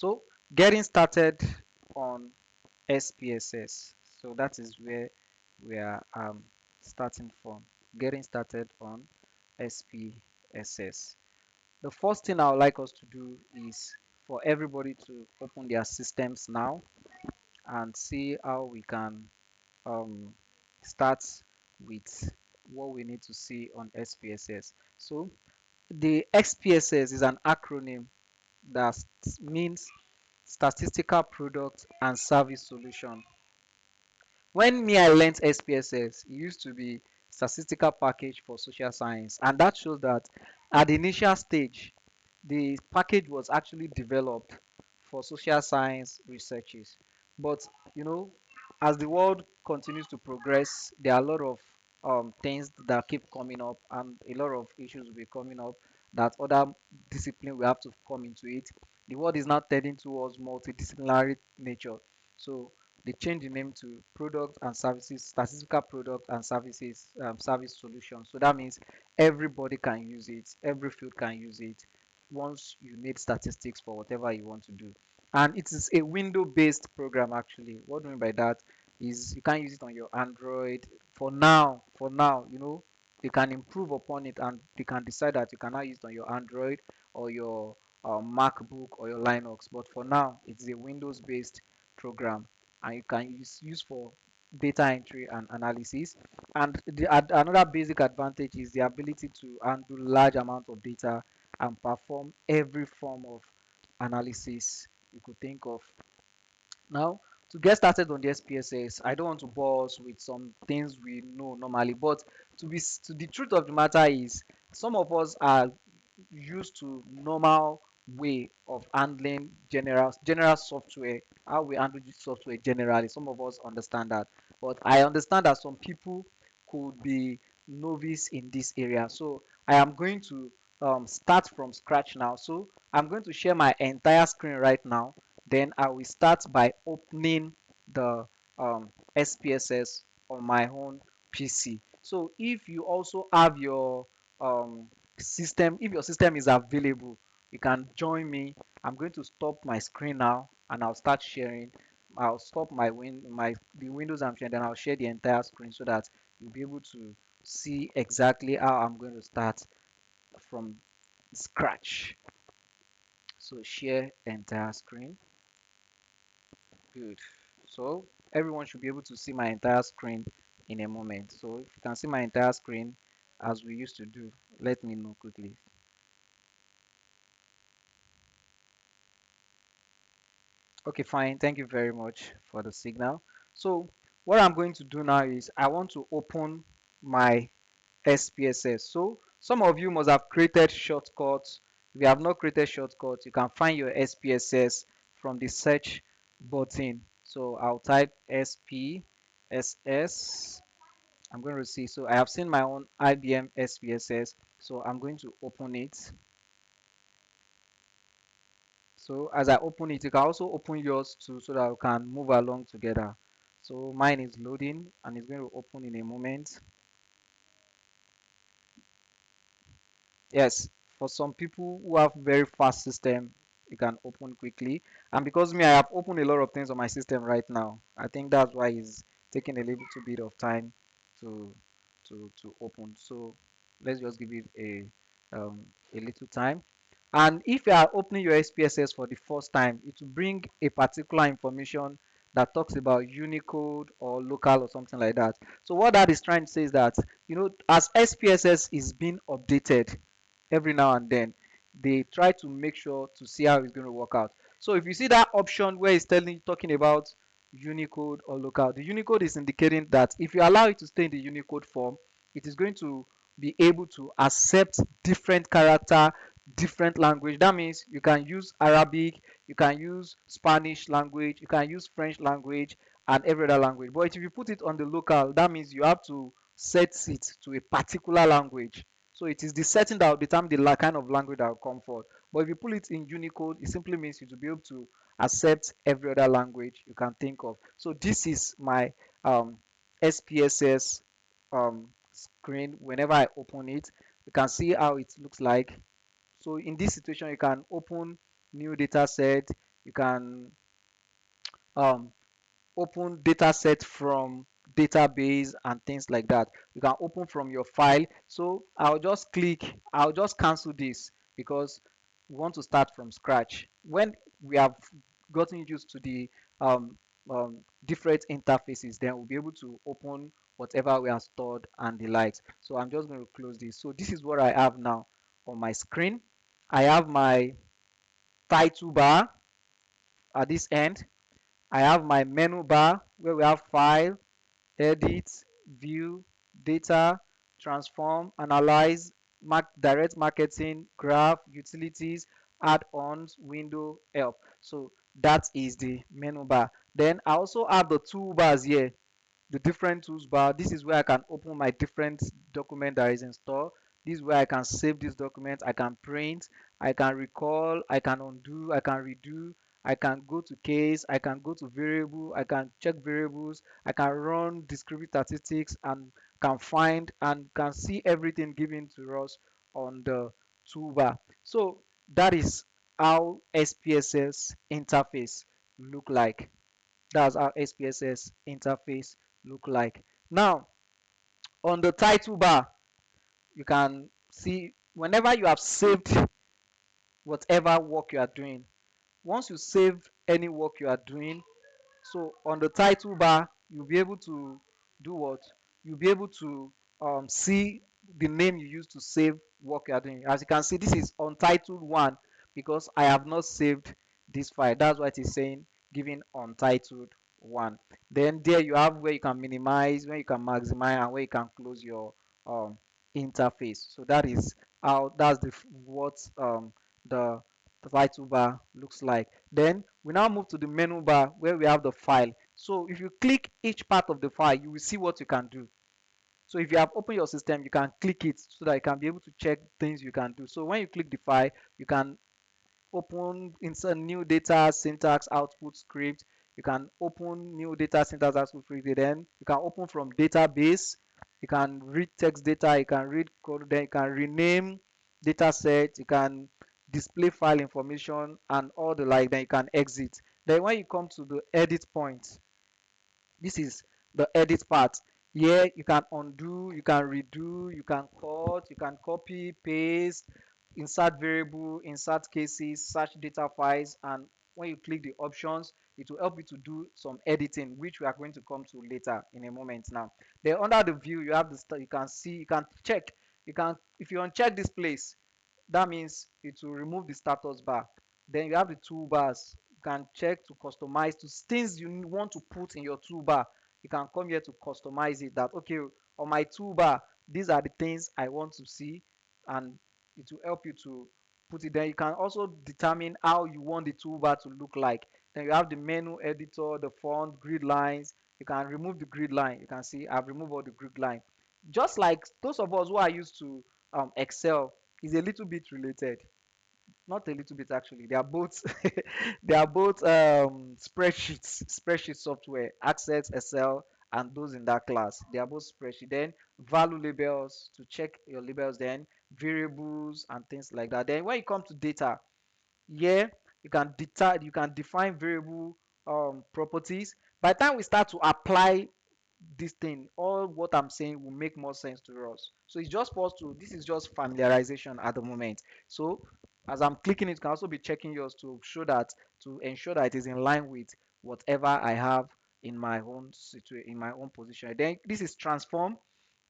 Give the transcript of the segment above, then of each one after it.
So getting started on SPSS. So that is where we are starting from. Getting started on SPSS. The first thing I would like us to do is for everybody to open their systems now and see how we can um, start with what we need to see on SPSS. So the SPSS is an acronym that means Statistical Product and Service Solution. When me I learned SPSS, it used to be Statistical Package for Social Science, and that shows that at the initial stage, the package was actually developed for social science researches. But you know, as the world continues to progress, there are a lot of things that keep coming up, and a lot of issues will be coming up that other discipline will have to come into it. The world is now tending towards multidisciplinary nature. So they changed the name to product and services, statistical product and services, service solution. So that means everybody can use it, every field can use it once you need statistics for whatever you want to do. And it is a window-based program actually. What do I mean by that is you can't use it on your Android for now. For now, you know, you can improve upon it and you can decide that you cannot use it on your Android or your MacBook or your Linux. But for now, it's a Windows-based program and you can use for data entry and analysis. And another basic advantage is the ability to handle large amount of data and perform every form of analysis you could think of. Now, to get started on the SPSS, I don't want to bore us with some things we know normally, but to the truth of the matter is some of us are used to normal way of handling general software, how we handle the software generally. Some of us understand that, but I understand that some people could be novice in this area. So I am going to start from scratch now. So I'm going to share my entire screen right now. Then I will start by opening the SPSS on my own PC. So if you also have your um, system, if your system is available, you can join me. I'm going to stop my screen now and I'll start sharing. I'll stop the windows I'm sharing, then I'll share the entire screen so that you'll be able to see exactly how I'm going to start from scratch. So share entire screen. Good. So everyone should be able to see my entire screen in a moment. So if you can see my entire screen as we used to do, let me know quickly. Okay, fine. Thank you very much for the signal. So what I'm going to do now is I want to open my SPSS. So some of you must have created shortcuts. If you have not created shortcuts, you can find your SPSS from the search button. So I'll type SPSS. I'm going to see. So I have seen my own IBM SPSS. So I'm going to open it. So as I open it, you can also open yours too so that we can move along together. So mine is loading and it's going to open in a moment. Yes, for some people who have very fast system, it can open quickly. And because me, I have opened a lot of things on my system right now. I think that's why it's taking a little bit of time to to open. So let's just give it a little time. And if you are opening your SPSS for the first time, it will bring a particular information that talks about Unicode or local or something like that. So what that is trying to say is that, you know, as SPSS is being updated every now and then, they try to make sure to see how it's going to work out. So if you see that option where it's talking about Unicode or local, the Unicode is indicating that if you allow it to stay in the Unicode form, it is going to be able to accept different character, different language. That means you can use Arabic, you can use Spanish language, you can use French language, and every other language. But if you put it on the local, that means you have to set it to a particular language. So it is the setting that will determine the kind of language that will come forward. But if you put it in Unicode, it simply means you to be able to accept every other language you can think of. So this is my SPSS screen. Whenever I open it, you can see how it looks like. So in this situation, you can open new data set, You can um, open data set from database and things like that. You can open from your file. So I'll just cancel this because we want to start from scratch. When we have gotten used to the um, different interfaces, then we'll be able to open whatever we have stored and the likes. So I'm just going to close this. So this is what I have now on my screen. I have my title bar at this end. I have my menu bar where we have file, edit, view, data, transform, analyze, direct marketing, graph, utilities, add-ons, window, help. So that is the menu bar. Then I also have the toolbars here, the different tools bar. This is where I can open my different document that is installed. This is where I can save this document. I can print, I can recall, I can undo, I can redo, I can go to case, I can go to variable, I can check variables, I can run descriptive statistics and can find and can see everything given to us on the toolbar. So that is how SPSS interface look like. That's how SPSS interface look like. Now, on the title bar, you can see whenever you have saved whatever work you are doing. Once you save any work you are doing, so on the title bar, you'll be able to do what? You'll be able to see the name you used to save work you are doing. As you can see, this is untitled one because I have not saved this file. That's why it is saying giving untitled one. Then there you have where you can minimize, where you can maximize, and where you can close your um, interface. So that is how what the title bar looks like. Then we now move to the menu bar where we have the file. So if you click each part of the file, you will see what you can do. So if you have opened your system, you can click it so that you can be able to check things you can do. So when you click the file, you can open insert new data syntax output script. You can open new data syntax output script. Then you can open from database. You can read text data. You can read code. Then you can rename data set. You can display file information and all the like. Then you can exit. Then when you come to the edit point, this is the edit part. Here you can undo, you can redo, you can cut, you can copy, paste, insert variable, insert cases, search data files, and when you click the options, it will help you to do some editing, which we are going to come to later in a moment now. Then under the view, you have the you can see, you can check, you can, if you uncheck this place, that means it will remove the status bar. Then you have the toolbars. You can check to customize to things you want to put in your toolbar. You can come here to customize it that okay, on my toolbar, these are the things I want to see, and it will help you to put it there. You can also determine how you want the toolbar to look like. Then you have the menu editor, the font, grid lines. You can remove the grid line. You can see I've removed all the grid line. Just like those of us who are used to Excel, is a little bit related. Not a little bit actually. They are both they are both spreadsheet software, Access, Excel, and those in that class. They are both spreadsheet. Then value labels to check your labels. Then variables and things like that. Then when you come to data, here you can define variable properties. By the time we start to apply this thing, all what I'm saying will make more sense to us. So it's just for us to, this is just familiarization at the moment. So as I'm clicking it, you can also be checking yours to show that, to ensure that it is in line with whatever I have in my own situation, in my own position. Then this is transform.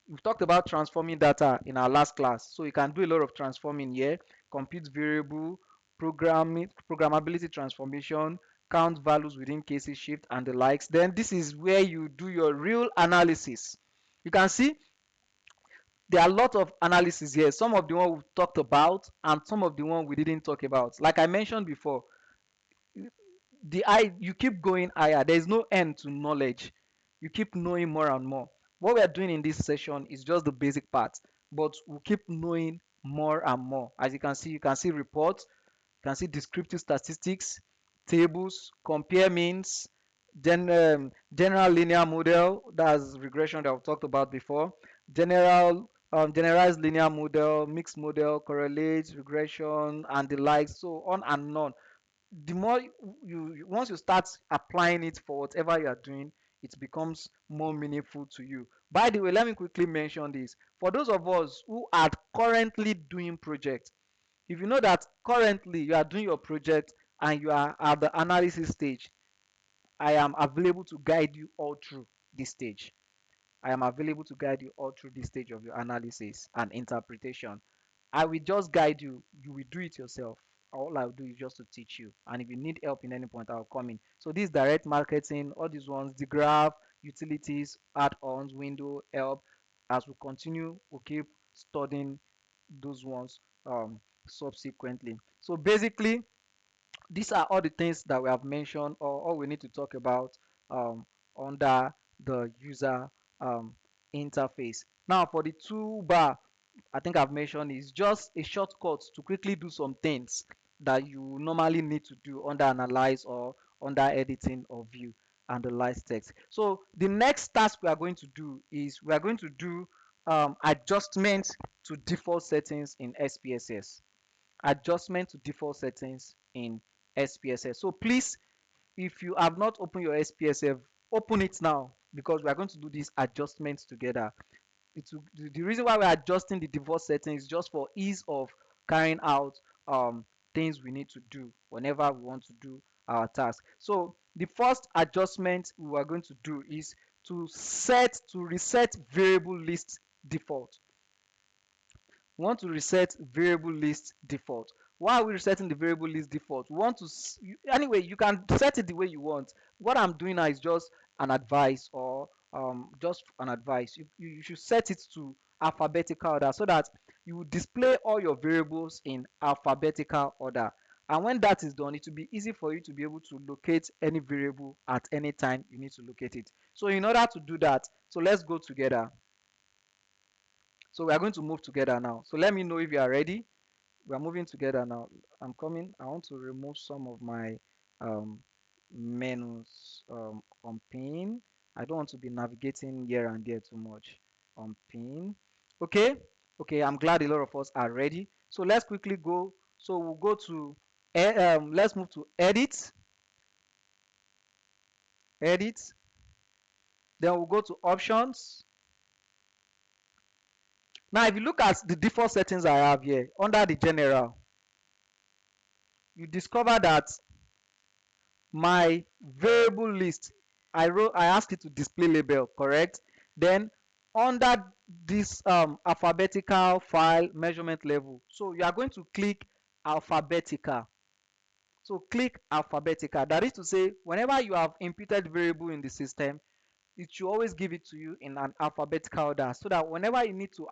We've talked about transforming data in our last class. So you can do a lot of transforming here, compute variable, programmability transformation, count values within cases shift and the likes. Then this is where you do your real analysis. You can see there are a lot of analysis here. Some of the one we've talked about and some of the one we didn't talk about. Like I mentioned before, you keep going higher. There is no end to knowledge. You keep knowing more and more. What we are doing in this session is just the basic part, but we'll keep knowing more and more. As you can see reports, you can see descriptive statistics, tables, compare means, general linear model, that's regression that I've talked about before, generalized linear model, mixed model, correlates, regression, and the likes, so on and on. the more once you start applying it for whatever you are doing, it becomes more meaningful to you. By the way, let me quickly mention this for those of us who are currently doing projects. If you know that currently you are doing your project and you are at the analysis stage, I am available to guide you all through this stage. I am available to guide you all through this stage of your analysis and interpretation. I will just guide you. You will do it yourself. All I'll do is just to teach you. And if you need help in any point, I'll come in. So this direct marketing, all these ones, the graph, utilities, add-ons, window, help. As we continue, we'll keep studying those ones subsequently. So basically, these are all the things that we have mentioned or all we need to talk about um, under the user um, interface. Now for the toolbar, I think I've mentioned is just a shortcut to quickly do some things that you normally need to do under analyze or under editing or view and the light text. So the next task we are going to do is we are going to do adjustments to default settings in SPSS. Adjustment to default settings in SPSS. So please, if you have not opened your SPSS, open it now because we are going to do these adjustments together. The reason why we're adjusting the default settings is just for ease of carrying out things we need to do whenever we want to do our task. So the first adjustment we are going to do is to reset variable list default. We want to reset variable list default. Why are we resetting the variable list default? We want to anyway, you can set it the way you want. What I'm doing now is just an advice or just an advice. You should set it to alphabetical order so that you will display all your variables in alphabetical order. And when that is done, it will be easy for you to be able to locate any variable at any time you need to locate it. So in order to do that, so let's go together. So we are going to move together now. So let me know if you are ready. We are moving together now. I'm coming. I want to remove some of my um, menus on pin. I don't want to be navigating here and there too much on pin. Okay. Okay. I'm glad a lot of us are ready. So let's quickly go. So we'll go to let's move to edit. Edit. Then we'll go to options. Now, if you look at the default settings I have here under the general, you discover that my variable list, I asked it to display label, correct? Then under this alphabetical file measurement level, so you are going to click alphabetical. So click alphabetical. That is to say, whenever you have imputed variable in the system, it should always give it to you in an alphabetical order so that whenever you need to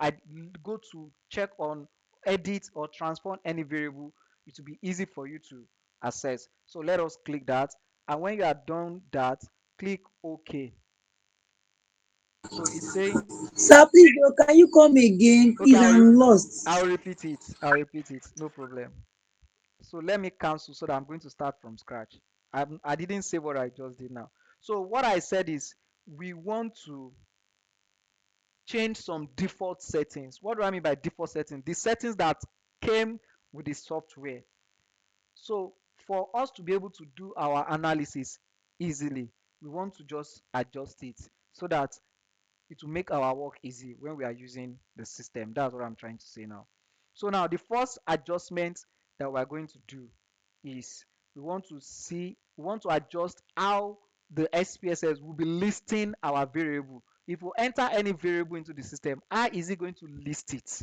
go to check on edit or transform any variable, it will be easy for you to access. So let us click that, and when you are done that, click OK. So it's saying, Sir, please, bro, can you come again? okay, Please, I'm lost. I'll repeat it. I'll repeat it. No problem. So let me cancel so that I'm going to start from scratch. I didn't say what I just did now. So what I said is we want to change some default settings. What do I mean by default settings? The settings that came with the software. So for us to be able to do our analysis easily, we want to just adjust it so that it will make our work easy when we are using the system. That's what I'm trying to say now. So now the first adjustment that we're going to do is we want to adjust how the SPSS will be listing our variable. If we enter any variable into the system, how is it going to list it?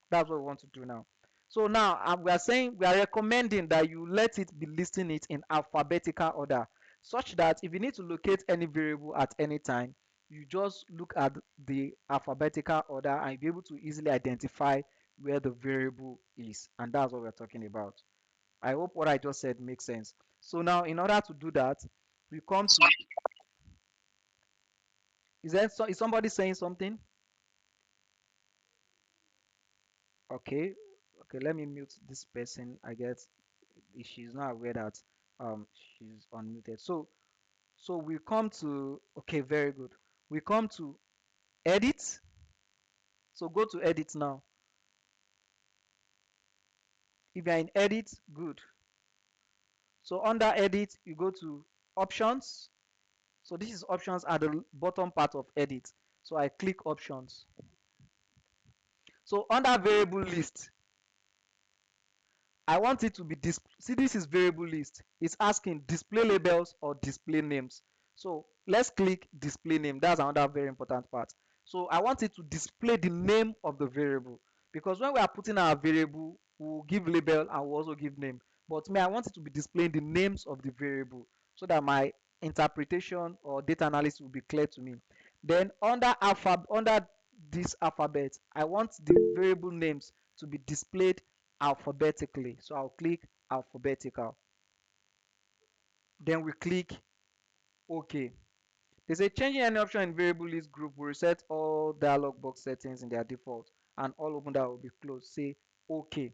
That's what we want to do now. So now we are saying we are recommending that you let it be listing it in alphabetical order, such that if you need to locate any variable at any time, you just look at the alphabetical order and you'll be able to easily identify where the variable is. And that's what we're talking about. I hope what I just said makes sense. So now in order to do that, we come to, is somebody saying something? Okay. Okay, let me mute this person. I guess she's not aware that she's unmuted. So we come to, okay, very good. We come to edit. So go to edit now. If you're in edit, good. So under edit, you go to options. So this is options at the bottom part of edit. So I click options. So under variable list, I want it to be see, this is variable list. It's asking display labels or display names. So let's click display name. That's another very important part. So I want it to display the name of the variable, because when we are putting our variable, we'll give label and we'll also give name. But me, I want it to be displaying the names of the variable so that my interpretation or data analysis will be clear to me. Then under this alphabet, I want the variable names to be displayed alphabetically. So I'll click alphabetical. Then we click OK. There's a changing any option in variable list group will reset all dialog box settings in their default, and all open that will be closed. Say OK.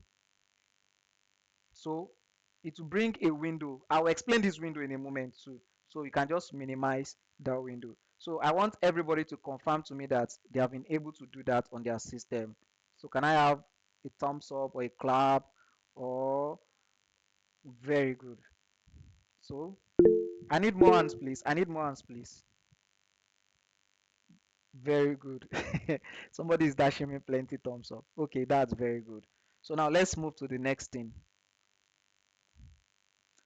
So it will bring a window. I'll explain this window in a moment too. So you can just minimize that window. So I want everybody to confirm to me that they have been able to do that on their system. So can I have a thumbs up or a clap or very good? So I need more hands, please. I need more hands, please. Very good. Somebody is dashing me plenty thumbs up. Okay, that's very good. So now let's move to the next thing.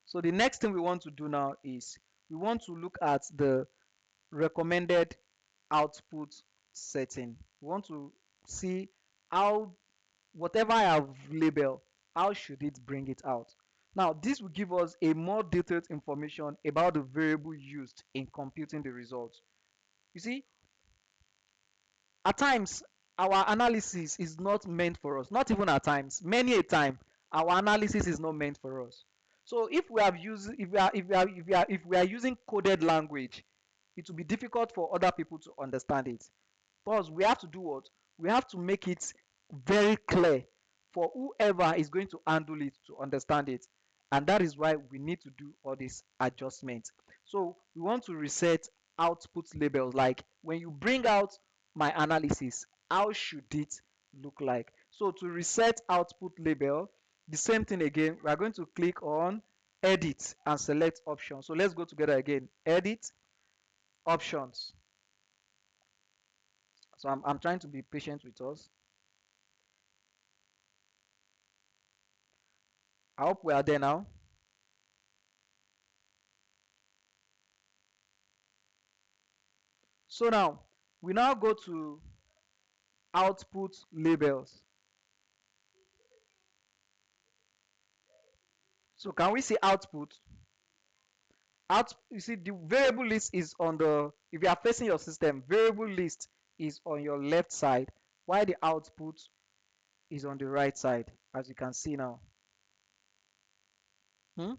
So the next thing we want to do now is we want to look at the recommended output setting. We want to see how whatever I have labeled, how should it bring it out? Now, this will give us a more detailed information about the variable used in computing the results. You see, at times our analysis is not meant for us. Not even at times, many a time our analysis is not meant for us. So if we have used if we are using coded language, it will be difficult for other people to understand it. Plus, we have to do what? We have to make it very clear for whoever is going to handle it to understand it. And that is why we need to do all these adjustments. So we want to reset output labels. Like when you bring out my analysis, how should it look like? So to reset output label, the same thing again, we are going to click on edit and select options. So let's go together again. Edit, options. So I'm trying to be patient with us. I hope we are there now. So now we now go to output labels. So can we see output? You see the variable list is on the, if you are facing your system, variable list is on your left side, while the output is on the right side, as you can see now. Hmm?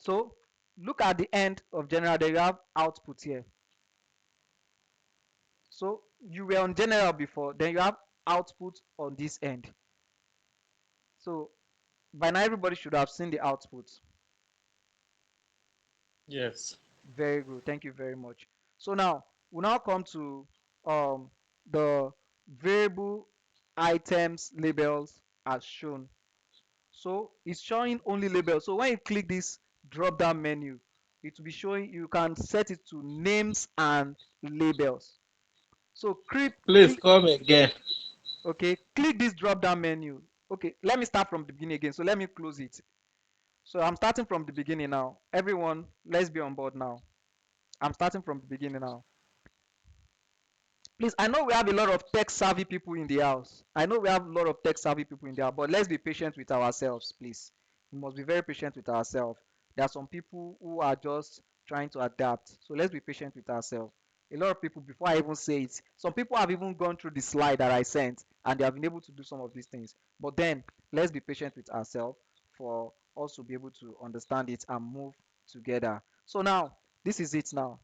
So look at the end of general, there you have output here. So you were on general before, then you have output on this end. So by now everybody should have seen the output. Yes. Very good. Thank you very much. So now we now come to the variable items labels as shown. So it's showing only labels. So when you click this drop down menu, it will be showing, you can set it to names and labels. So Please come again. okay, click this drop down menu. Okay, let me start from the beginning again. So let me close it. So I'm starting from the beginning now. Everyone, let's be on board now. I'm starting from the beginning now. Please, I know we have a lot of tech savvy people in the house. I know we have a lot of tech savvy people in the house, but let's be patient with ourselves, please. We must be very patient with ourselves. There are some people who are just trying to adapt. So let's be patient with ourselves. A lot of people, before I even say it, some people have even gone through the slide that I sent and they have been able to do some of these things. But then let's be patient with ourselves for us to be able to understand it and move together. So now, this is it now.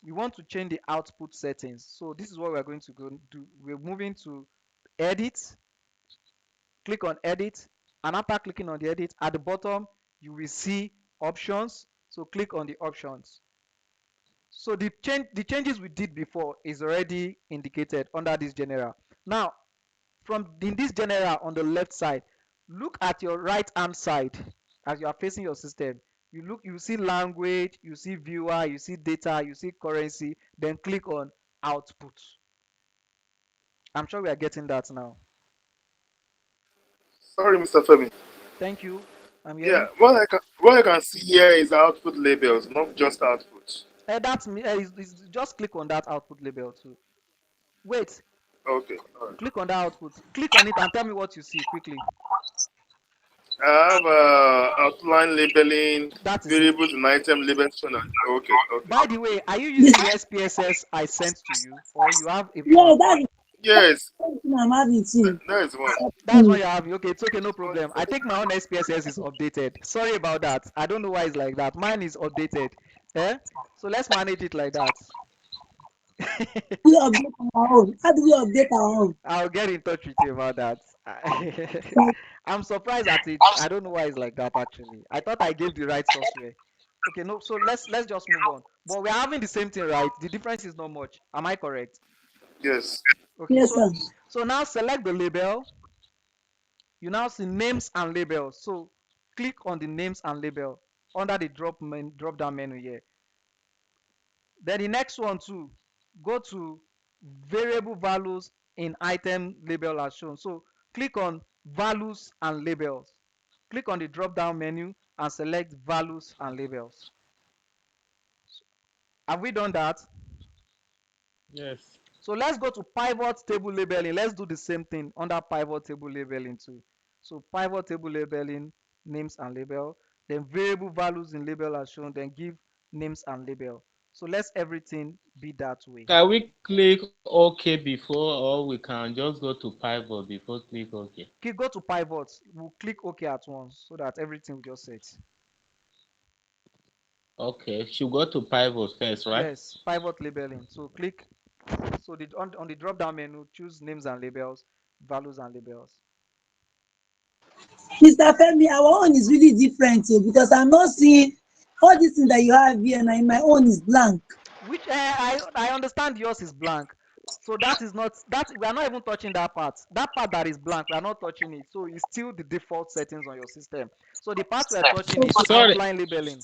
We want to change the output settings. So this is what we're going to go do. We're moving to edit, click on edit, and after clicking on the edit, at the bottom, you will see options. So click on the options. So the changes we did before is already indicated under this general. Now, from in this general on the left side, Look at your right hand side as you are facing your system. You see language, you see viewer, you see data, you see currency, then click on output. I'm sure we are getting that now. Sorry, Mr. Femi. Thank you. I'm Yeah, hearing. what I can see here is output labels, not just output. That's me. Just click on that output label too. Wait, Okay, all right. click on that output. Click on it and tell me what you see quickly. I have outline labeling, That is it. variables and item labels. Okay, okay. By the way, are you This, using the SPSS I sent to you, or you have a yeah, one? Yes, that's the thing I'm having too. there is one. That's what Mm. you're having. Okay, it's okay, no This one problem. is I think my own SPSS is updated. Sorry about that. I don't know why it's like that. Mine is updated. Eh? So let's manage it like that. We update our own. How do we update our own? I'll get in touch with you about that. I'm surprised at it. I don't know why it's like that actually. I thought I gave the right software. Okay, no, so let's just move on. But we're having the same thing, right? The difference is not much. Am I correct? yes. Okay, Yes, so sir. now select the label. You now see names and labels. So click on the names and label under the drop down menu here. Then the next one too, go to variable values in item label as shown. So click on values and labels. Click on the drop down menu and select values and labels. Have we done that? Yes. So let's go to pivot table labeling. Let's do the same thing under pivot table labeling too. So pivot table labeling, names and label, then variable values in label as shown, then give names and label. So let's everything be that way. Can we click OK before, or we can just go to pivot before click OK? Go to pivots. We'll click OK at once so that everything will just set. Okay, should go to pivot first, right? Yes, pivot labeling. So click. So on the drop down menu, choose names and labels, values and labels. Mr. Femi, our own is really different too because I'm not seeing all these things that you have here and my own is blank. Which I understand yours is blank. So that is not that we are not even touching that part. That part that is blank, we are not touching it. So it's still the default settings on your system. So the part we are touching is Sorry, outline labeling.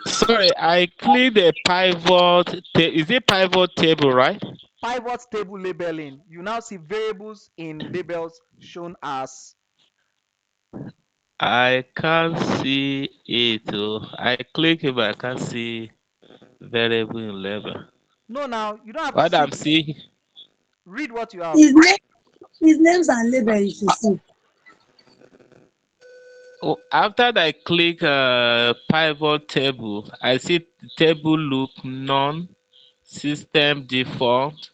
sorry, I clicked the pivot. Is it pivot table, right? Pivot table labeling. You now see variables in labels shown as. I can't see it. Oh. I click it, but I can't see variable in level. No, now you don't have to What I'm see. seeing, Read what you have. His name, his names and label you should see. oh, after I click pivot table, I see table look none, system default,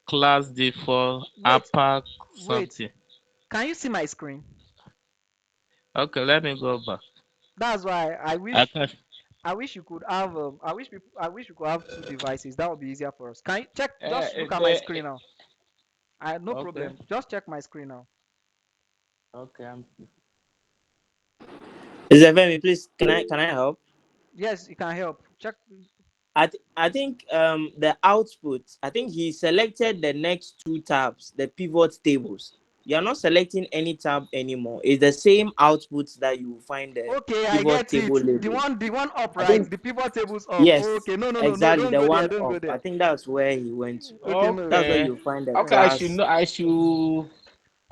class default, Wait, APAC wait. something. Can you see my screen? Okay, let me go back. That's why I can. I wish you could have I wish you could have two devices. That would be easier for us. Can you check? Just look at my The, screen now. I no okay, problem. Just check my screen now. okay. Mr. Femi, please, can I help? Yes, you can help. Check. I think the output. I think he selected the next two tabs, the pivot tables. You are not selecting any tab anymore. It's the same output that you find the Okay, I pivot get table it. label. The one up, I right? think The pivot tables up. yes, Okay, no, exactly don't the go there, one don't go up. I there. think that's where he went to. Okay, no. That's where Okay. you find the Okay, I should class, know. I should.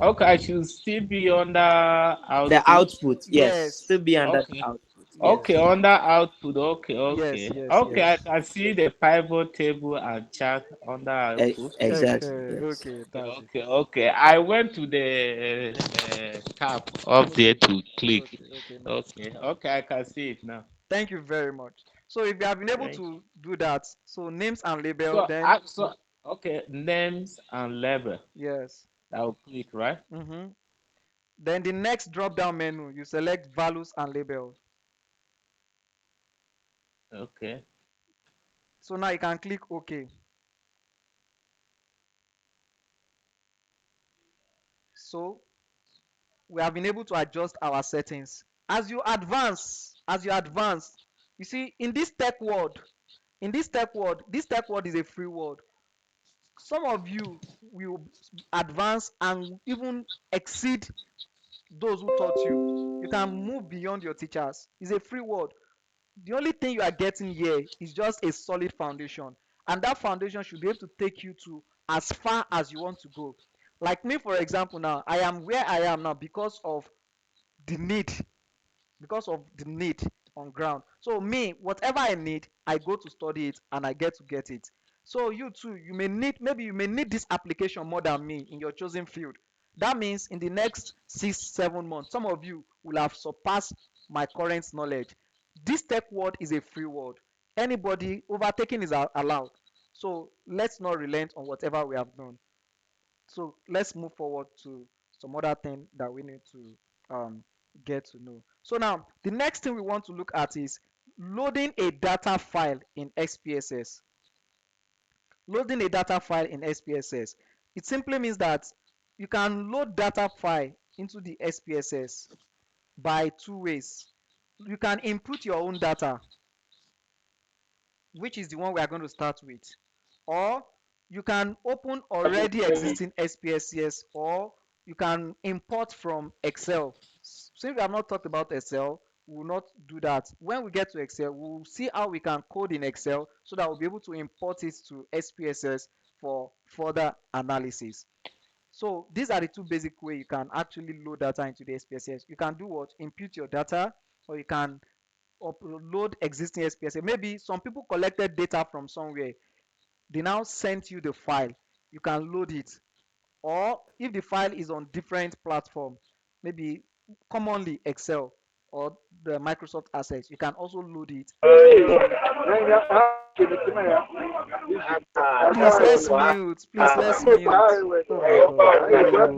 Okay, I should still be under the output. output. Yes, Yes, still be under the Okay. output. Okay, Yes, yes, under output. Okay, yes, okay. yes, Okay, I yes. can see the pivot table and chart under output. exactly. Yes. Okay, Okay, that's it. okay, okay. I went to the tab up there Okay, to click. okay, nice. Okay, okay, I can see it now. Thank you very much. So if you have been able Thank you. to do that, so names and label, So, then okay, names and label. yes. I'll click, right? Mm-hmm. Then the next drop down menu, you select values and labels. Okay. So now you can click OK. So we have been able to adjust our settings. As you advance, you see in this tech world, this tech world is a free world. Some of you will advance and even exceed those who taught you. You can move beyond your teachers. It's a free world. The only thing you are getting here is just a solid foundation, and that foundation should be able to take you to as far as you want to go. Like me, for example, now I am where I am now the need because of the need on ground. So me, whatever I need, I go to study it and I get it. So you too, you may need this application more than me in your chosen field. That means in the next 6 7 months, some of you will have surpassed my current knowledge. This tech world is a free world. Anybody overtaking is allowed. So let's not relent on whatever we have done. So let's move forward to some other thing that we need to um, get to know. So now the next thing we want to look at is loading a data file in SPSS. Loading a data file in SPSS. It simply means that you can load data file into the SPSS by two ways. You can input your own data, which is the one we are going to start with, or you can open already existing SPSS, or you can import from Excel. Since we have not talked about Excel, we will not do that. When we get to Excel, we'll see how we can code in Excel so that we'll be able to import it to SPSS for further analysis. So these are the two basic ways you can actually load data into the SPSS. You can do what? Impute your data, or you can upload existing SPSS. Maybe some people collected data from somewhere, they now sent you the file. You can load it, or if the file is on different platform, maybe commonly Excel or the Microsoft Access, you can also load it and also please let's mute. Please let's mute. Oh my god.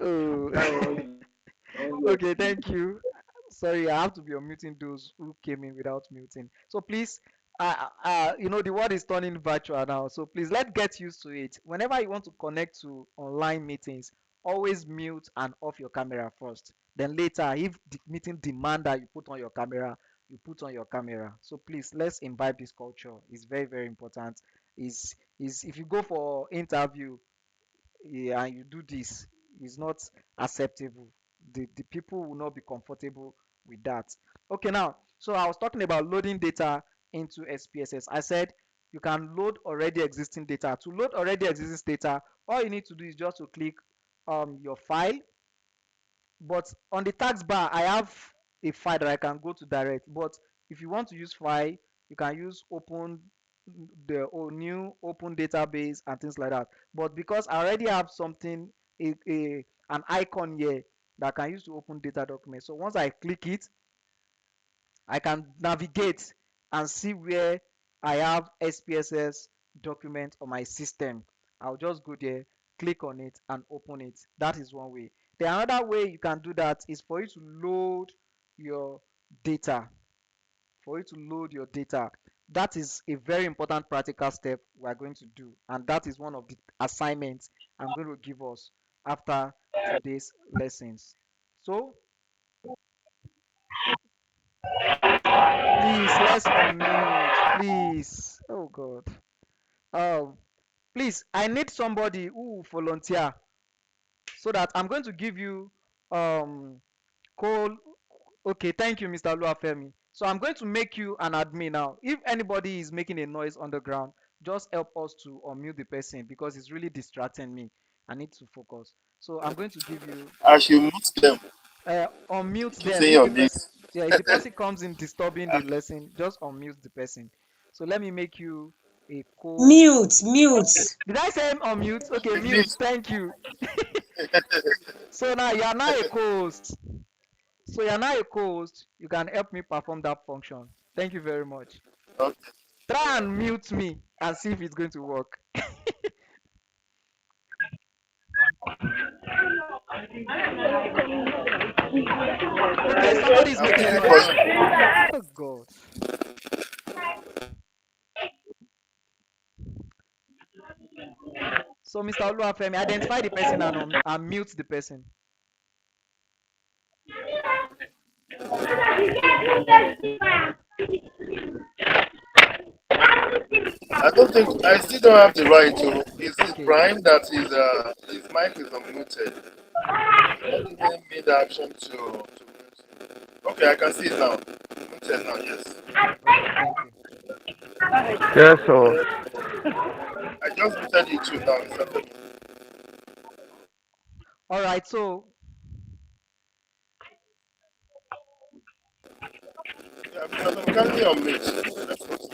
Oh. Okay, thank you. Sorry, I have to be unmuting those who came in without muting. So please, the world is turning virtual now. So please, let's get used to it. Whenever you want to connect to online meetings, always mute and off your camera first. Then later, if the meeting demand that you put on your camera, you put on your camera. So please, let's imbibe this culture. It's very, very important. Is if you go for interview, yeah, and you do this, is not acceptable. The people will not be comfortable with that. Okay, now, so I was talking about loading data into SPSS. I said you can load already existing data. To load already existing data, all you need to do is just to click your file. But on the task bar, I have a file that I can go to direct. But if you want to use file, you can use open the new open database and things like that. But because I already have something, an icon here that I can use to open data document. So once I click it, I can navigate and see where I have SPSS document on my system. I'll just go there, click on it and open it. That is one way. The another way you can do that is for you to load your data. For you to load your data. That is a very important practical step we are going to do, and that is one of the assignments I'm going to give us after today's lessons. So please let's unmute, please. Oh God. Um, please, I need somebody who will volunteer so that I'm going to give you call. Okay, thank you, Mr. Luafemi. So I'm going to make you an admin now. If anybody is making a noise on the ground, just help us to unmute the person because it's really distracting me. I need to focus. So I'm going to give you As you meet them, unmute keep them. saying If your the person, names. yeah, if the person comes in disturbing the lesson, just unmute the person. So let me make you a co. Mute, mute. Did I say unmute? Okay, mute. Please, Thank you. So now you are now a co-host. So you're now a co-host. You can help me perform that function. Thank you very much. okay. Try and mute me and see if it's going to work. Okay, somebody is I'm making a waiting noise for now. you. Oh God. So Mr. Oluwafemi, identify the person and mute the person. I don't think I still don't have the right to. Is it Okay. Prime that his mic is unmuted? Not giving me the option to mute. Okay, I can see it now. Muted now, yes. Okay, thank you. Yes, so I just muted you too now, Mr. Femi. All right, so Yeah, Mr. Femi, kindly unmute. Let's proceed.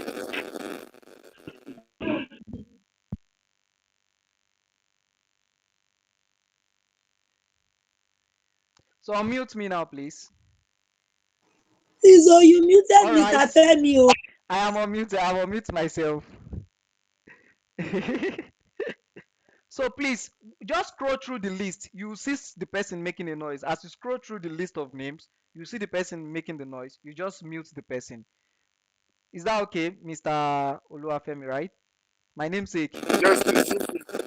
unmute me now, please. Please, oh, you muted All Mr. right, Femi. Oh, I am unmuted. I will mute myself. So please just scroll through the list. You see the person making a noise. As you scroll through the list of names, you see the person making the noise. You just mute the person. Is that okay, Mr. Oluwafemi, right? My namesake. Yes, please.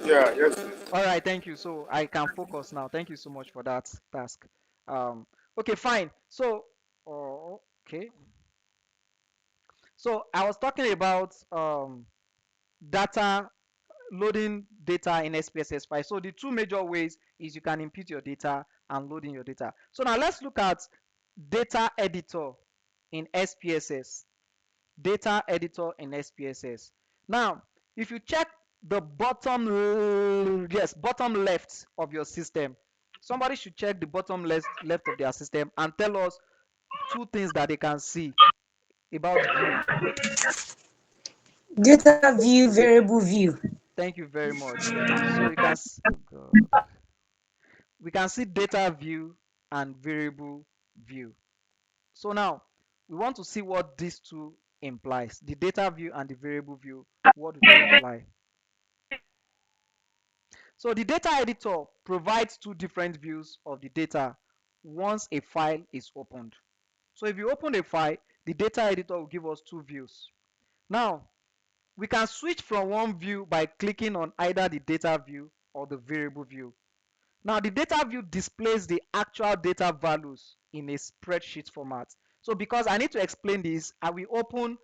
Yeah, yes, please. All right, thank you. So I can focus now. Thank you so much for that task. Um, okay, fine. So, okay. So I was talking about data loading data in SPSS file. So the two major ways is you can input your data and loading your data. So now let's look at data editor in SPSS. Data editor in SPSS. Now, if you check the bottom left of your system, somebody should check the bottom left of their system and tell us two things that they can see about view. data view, variable view. Thank you very much. So you can, oh God, we can see data view and variable view. So now we want to see what these two implies. The data view and the variable view, what do they imply? So the data editor provides two different views of the data once a file is opened. So if you open a file, the data editor will give us two views. Now, we can switch from one view by clicking on either the data view or the variable view. Now, the data view displays the actual data values in a spreadsheet format. So because I need to explain this, I will open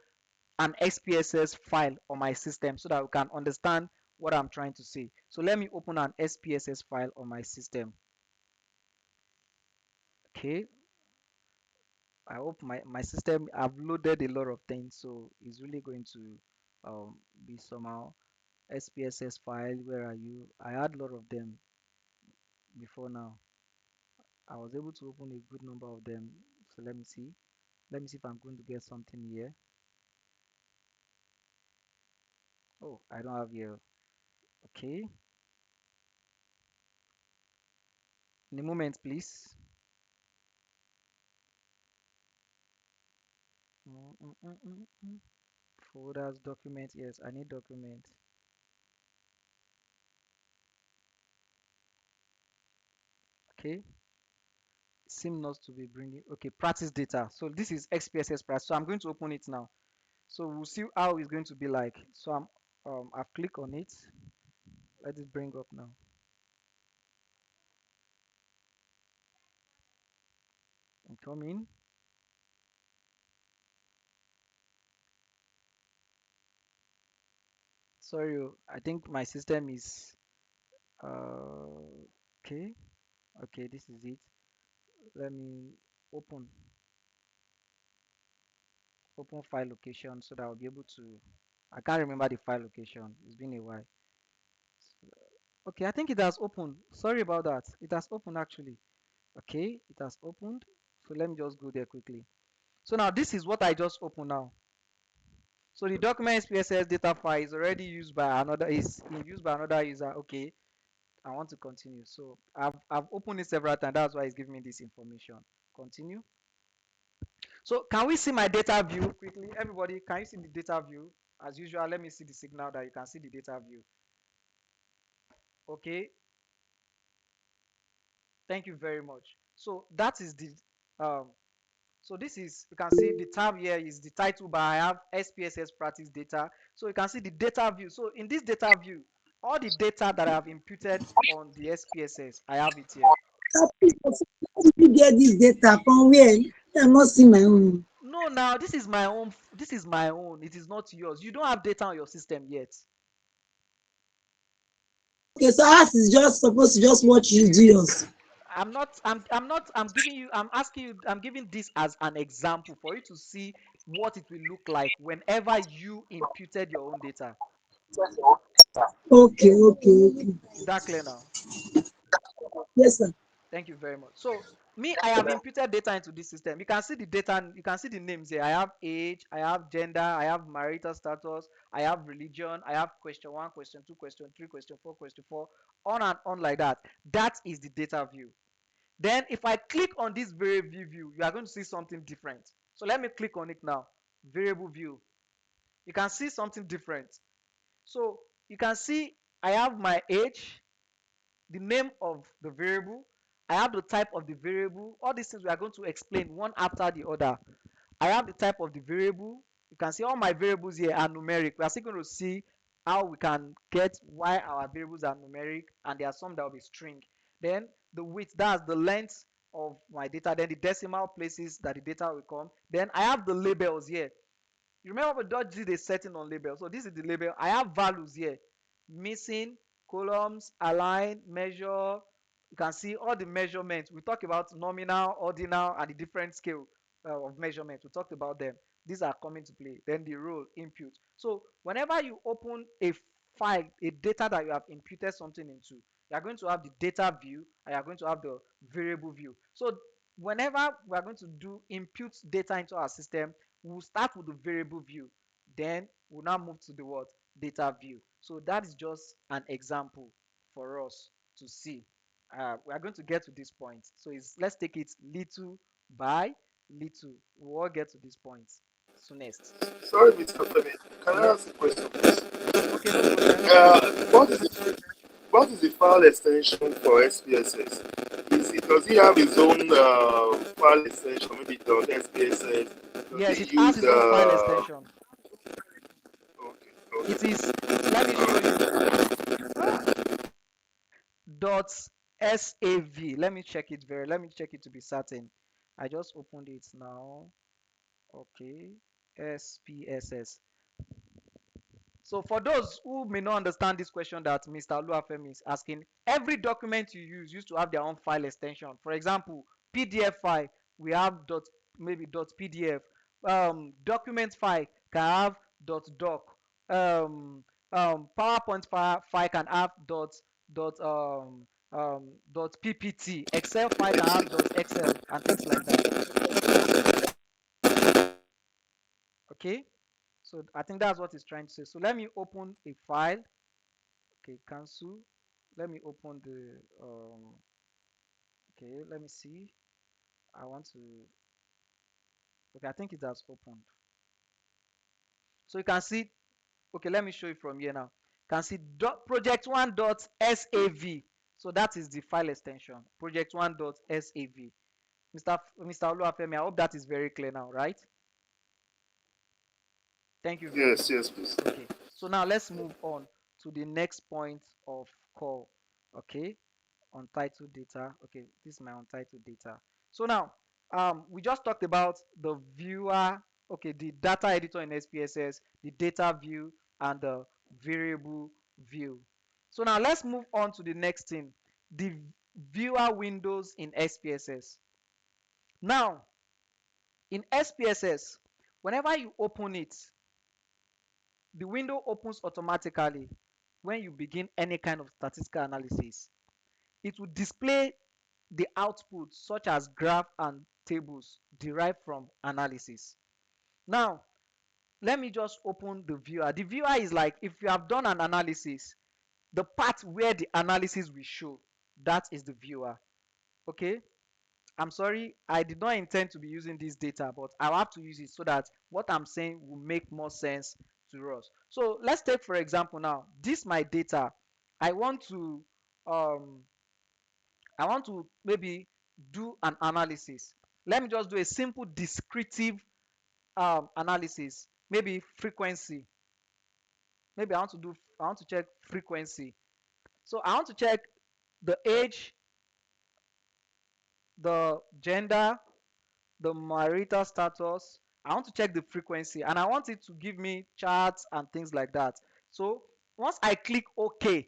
an SPSS file on my system so that we can understand what I'm trying to say. So let me open an SPSS file on my system. Okay, I hope my system, I've loaded a lot of things, so it's really going to be somehow. SPSS file, where are you? I had a lot of them before now. I was able to open a good number of them. So let me see. Let me see if I'm going to get something here. Oh, I don't have here. Okay, in a moment, please. Mm, mm, mm, mm, mm. Folders, document. Yes, I need document. Okay, seem not to be bringing. Okay, practice data. So this is XPSS practice. So I'm going to open it now. So we'll see how it's going to be like. So I've clicked on it. Let it bring up now. I'm coming. Sorry, I think my system is okay. Okay, this is it. Let me open open file location so that I'll be able to. I can't remember the file location. It's been a while. Okay, I think it has opened. Sorry about that. It has opened actually. Okay, it has opened. So let me just go there quickly. So now this is what I just opened now. So the document SPSS data file is already used by another is being used by another user. Okay, I want to continue. So I've opened it several times. That's why it's giving me this information. Continue. So can we see my data view quickly? Everybody, can you see the data view? As usual, let me see the signal that you can see the data view. Okay, thank you very much. So that is the um, so this is, you can see the tab here is the title bar. I have SPSS practice data. So you can see the data view. So in this data view, all the data that I have imputed on the SPSS, I have it here. How did you get this data from where? I must see my own. No, now this this is my own, it is not yours. You don't have data on your system yet. Okay, so us is just supposed to just watch you do yours. I'm giving you, I'm asking you, I'm giving this as an example for you to see what it will look like whenever you imputed your own data. Okay, okay, okay. Is that clear now? Yes, sir. Thank you very much. So me, I have imputed data into this system. You can see the data, you can see the names here. I have age, I have gender, I have marital status, I have religion, I have question 1, question 2, question 3, question 4, on and on like that. That is the data view. Then if I click on this variable view, you are going to see something different. So let me click on it now. Variable view. You can see something different. So you can see I have my age, the name of the variable, I have the type of the variable. All these things we are going to explain one after the other. I have the type of the variable. You can see all my variables here are numeric. We are still going to see how we can get why our variables are numeric, and there are some that will be string. Then the width, that's the length of my data. Then the decimal places that the data will come. Then I have the labels here. You remember we just did a setting on label. So this is the label. I have values here. Missing, columns, align, measure. You can see all the measurements. We talk about nominal, ordinal, and the different scale of measurement. We talked about them. These are coming to play. Then the role, input. So whenever you open a file, a data that you have imputed something into, you are going to have the data view and you are going to have the variable view. So whenever we are going to do input data into our system, we'll start with the variable view, then we'll now move to the what, data view. So that is just an example for us to see. We are going to get to this point, so let's take it little by little. We'll all get to this point soonest. Sorry, Mr. Femi. Can I Yeah, ask a question, please? okay, no problem. What is the file extension for SPSS? Does he have his own file extension, maybe .SPSS? Does Yes, he it has use its own file extension. okay, It okay. is, let me show you, dot sav. Let me check it to be certain. I just opened it now. Okay, SPSS. So for those who may not understand this question that Mr. Oluwafemi is asking, every document you use used to have their own file extension. For example, PDF file, we have dot, maybe dot PDF. Document file can have dot doc. Um, PowerPoint file can have dot dot PPT. Excel file can have dot Excel and things like that. Okay, so I think that's what he's trying to say. So let me open a file. Okay, cancel. Let me open the okay, let me see. I want to, okay, I think it has opened. So you can see, okay, let me show you from here now. You can see project1.sav. So that is the file extension, project1.sav. Mr. Oluwafemi, I hope that is very clear now, right? Thank you very Yes, much. yes, please. Okay, so now let's move on to the next point of call. Okay, untitled data. Okay, this is my untitled data. So now, we just talked about the viewer, okay, the data editor in SPSS, the data view, and the variable view. So now let's move on to the next thing, the viewer windows in SPSS. Now, in SPSS, whenever you open it, the window opens automatically when you begin any kind of statistical analysis. It will display the output such as graph and tables derived from analysis. Now, let me just open the viewer. The viewer is like if you have done an analysis, the part where the analysis will show, that is the viewer. Okay, I'm sorry, I did not intend to be using this data, but I'll have to use it so that what I'm saying will make more sense to us. So let's take for example now, this my data. I want to um maybe do an analysis. Let me just do a simple descriptive analysis. Maybe frequency. Maybe I want to check frequency. So I want to check the age, the gender, the marital status, I want to check the frequency, and I want it to give me charts and things like that. So once I click OK,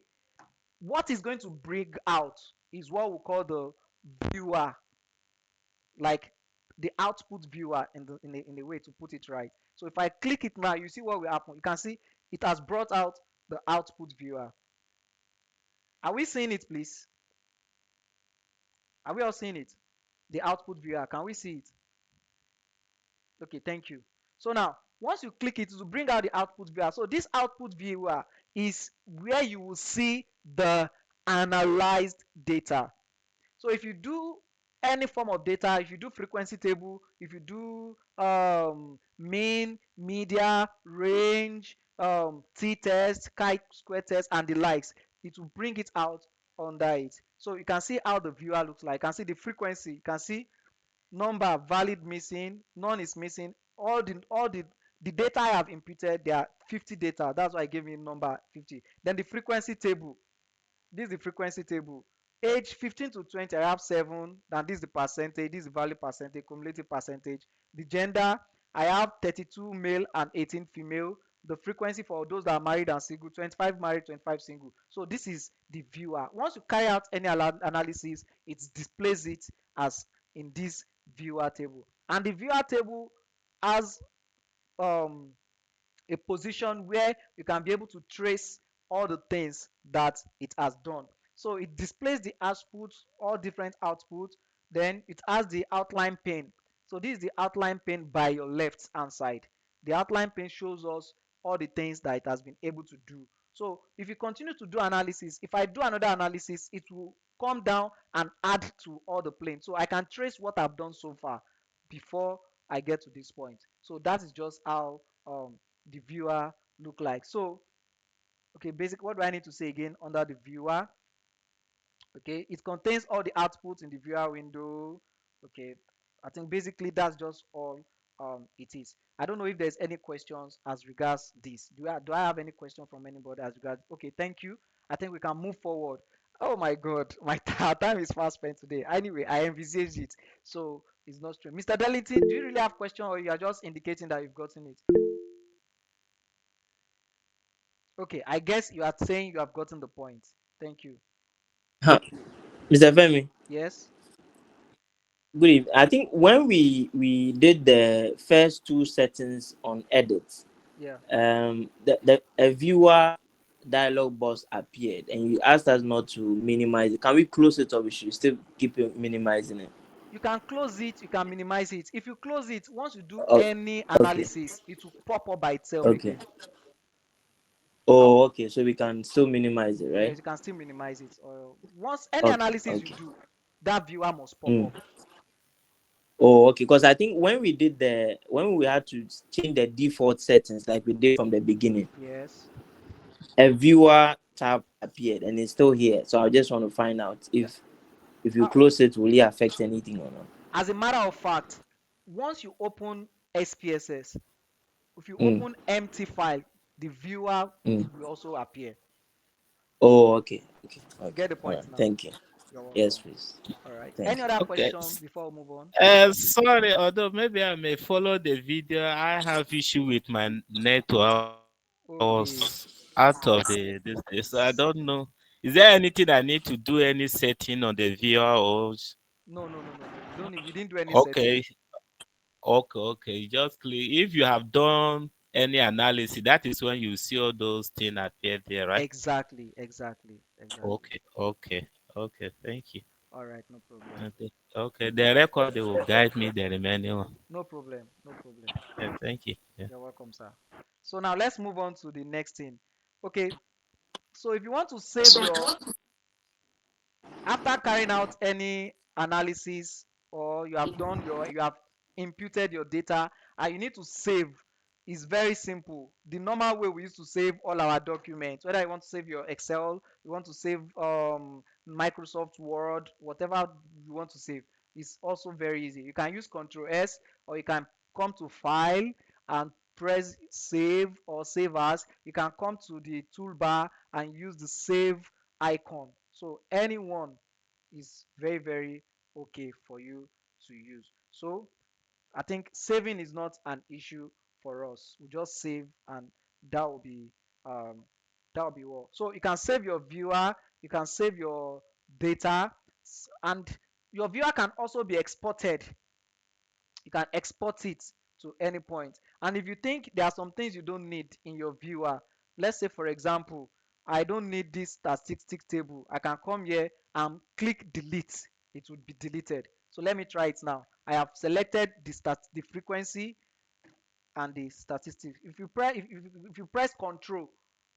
what is going to bring out is what we call the viewer, like the output viewer in a way to put it right. So if I click it now, you see what will happen. You can see it has brought out the output viewer. Are we seeing it, please? Are we all seeing it? The output viewer. Can we see it? Okay, thank you. So now, once you click it, to bring out the output viewer. So this output viewer is where you will see the analyzed data. So if you do any form of data, if you do frequency table, if you do mean, media, range, t-test, chi-square test, and the likes, it will bring it out under it. So you can see how the viewer looks like. You can see the frequency. You can see number valid missing, none is missing. All the data I have imputed, there are 50 data. That's why I gave me number 50. Then the frequency table. This is the frequency table. Age 15 to 20, I have 7. Then this is the percentage. This is the value percentage, cumulative percentage. The gender, I have 32 male and 18 female. The frequency for those that are married and single, 25 married, 25 single. So this is the viewer. Once you carry out any analysis, it displays it as in this viewer table. And the viewer table has um a position where you can be able to trace all the things that it has done. So it displays the output, all different outputs. Then it has the outline pane. So this is the outline pane by your left hand side. The outline pane shows us all the things that it has been able to do. So if you continue to do analysis, if I do another analysis, it will come down and add to all the planes. So I can trace what I've done so far before I get to this point. So that is just how the viewer look like. So okay, basic, what do I need to say again under the viewer? Okay, it contains all the outputs in the viewer window. Okay, I think basically that's just all it is. I don't know if there's any questions as regards this. Do I have any question from anybody as regards? Okay, thank you. I think we can move forward. Oh my god, my time is fast spent today. Anyway, I envisaged it, so it's not strange. Mr. Darlington, do you really have question, or you are just indicating that you've gotten it? Okay, I guess you are saying you have gotten the point. Thank you. Huh. Mr. Femi, Yes? good evening. I think when we did the first two settings on edit, Yeah. the a viewer dialog box appeared, and you asked us not to minimize it. Can we close it, or we should still keep minimizing it? You can close it, you can minimize it. If you close it, once you do Oh, any okay, analysis, it will pop up by itself okay. again. Uh, Oh, okay. So we can still minimize it, right? yes, you can still minimize it. Or once any Okay, analysis you okay. do, that viewer must pop Mm. up. Oh, okay. Because I think when we had to change the default settings like we did from the beginning, Yes. a viewer tab appeared and it's still here. So I just want to find out Yeah. if you Uh, close it, will it affect anything or not? as a matter of fact, once you open SPSS, if you Mm, open empty file, the viewer mm. will also appear. Oh, okay, okay, You okay. get the All right. point now. Thank you. You're Yes, welcome. please. All right. Thank Any you. other Okay. question before we move on? Sorry, although maybe I may follow the video. I have issue with my network. I Okay. was out of this day, so I don't know. Is there anything I need to do? Any setting on the viewer or? No, no, no, no, no. You don't need, we didn't do any setting. Okay, okay. Just click. If you have done any analysis, that is when you see all those things appear there, right? Exactly, exactly, exactly. Okay. Thank you. All right, no problem. Okay. The record they will guide me the remaining one. No problem, no problem. Thank you. Yeah. You're welcome, sir. So now let's move on to the next thing. Okay, so if you want to save your, after carrying out any analysis, or you have imputed your data and you need to save, is very simple. The normal way we used to save all our documents, whether you want to save your Excel, you want to save Microsoft Word, whatever you want to save, is also very easy. You can use Control S, or you can come to File and press Save or Save As. You can come to the toolbar and use the Save icon. So anyone is very, very okay for you to use. So I think saving is not an issue for us. We just save and that will be um, that will be all. So you can save your viewer, you can save your data, and your viewer can also be exported. You can export it to any point. And if you think there are some things you don't need in your viewer, let's say for example, I don't need this statistic table. I can come here and click delete. It would be deleted. So let me try it now. I have selected the frequency and the statistics. If you press control,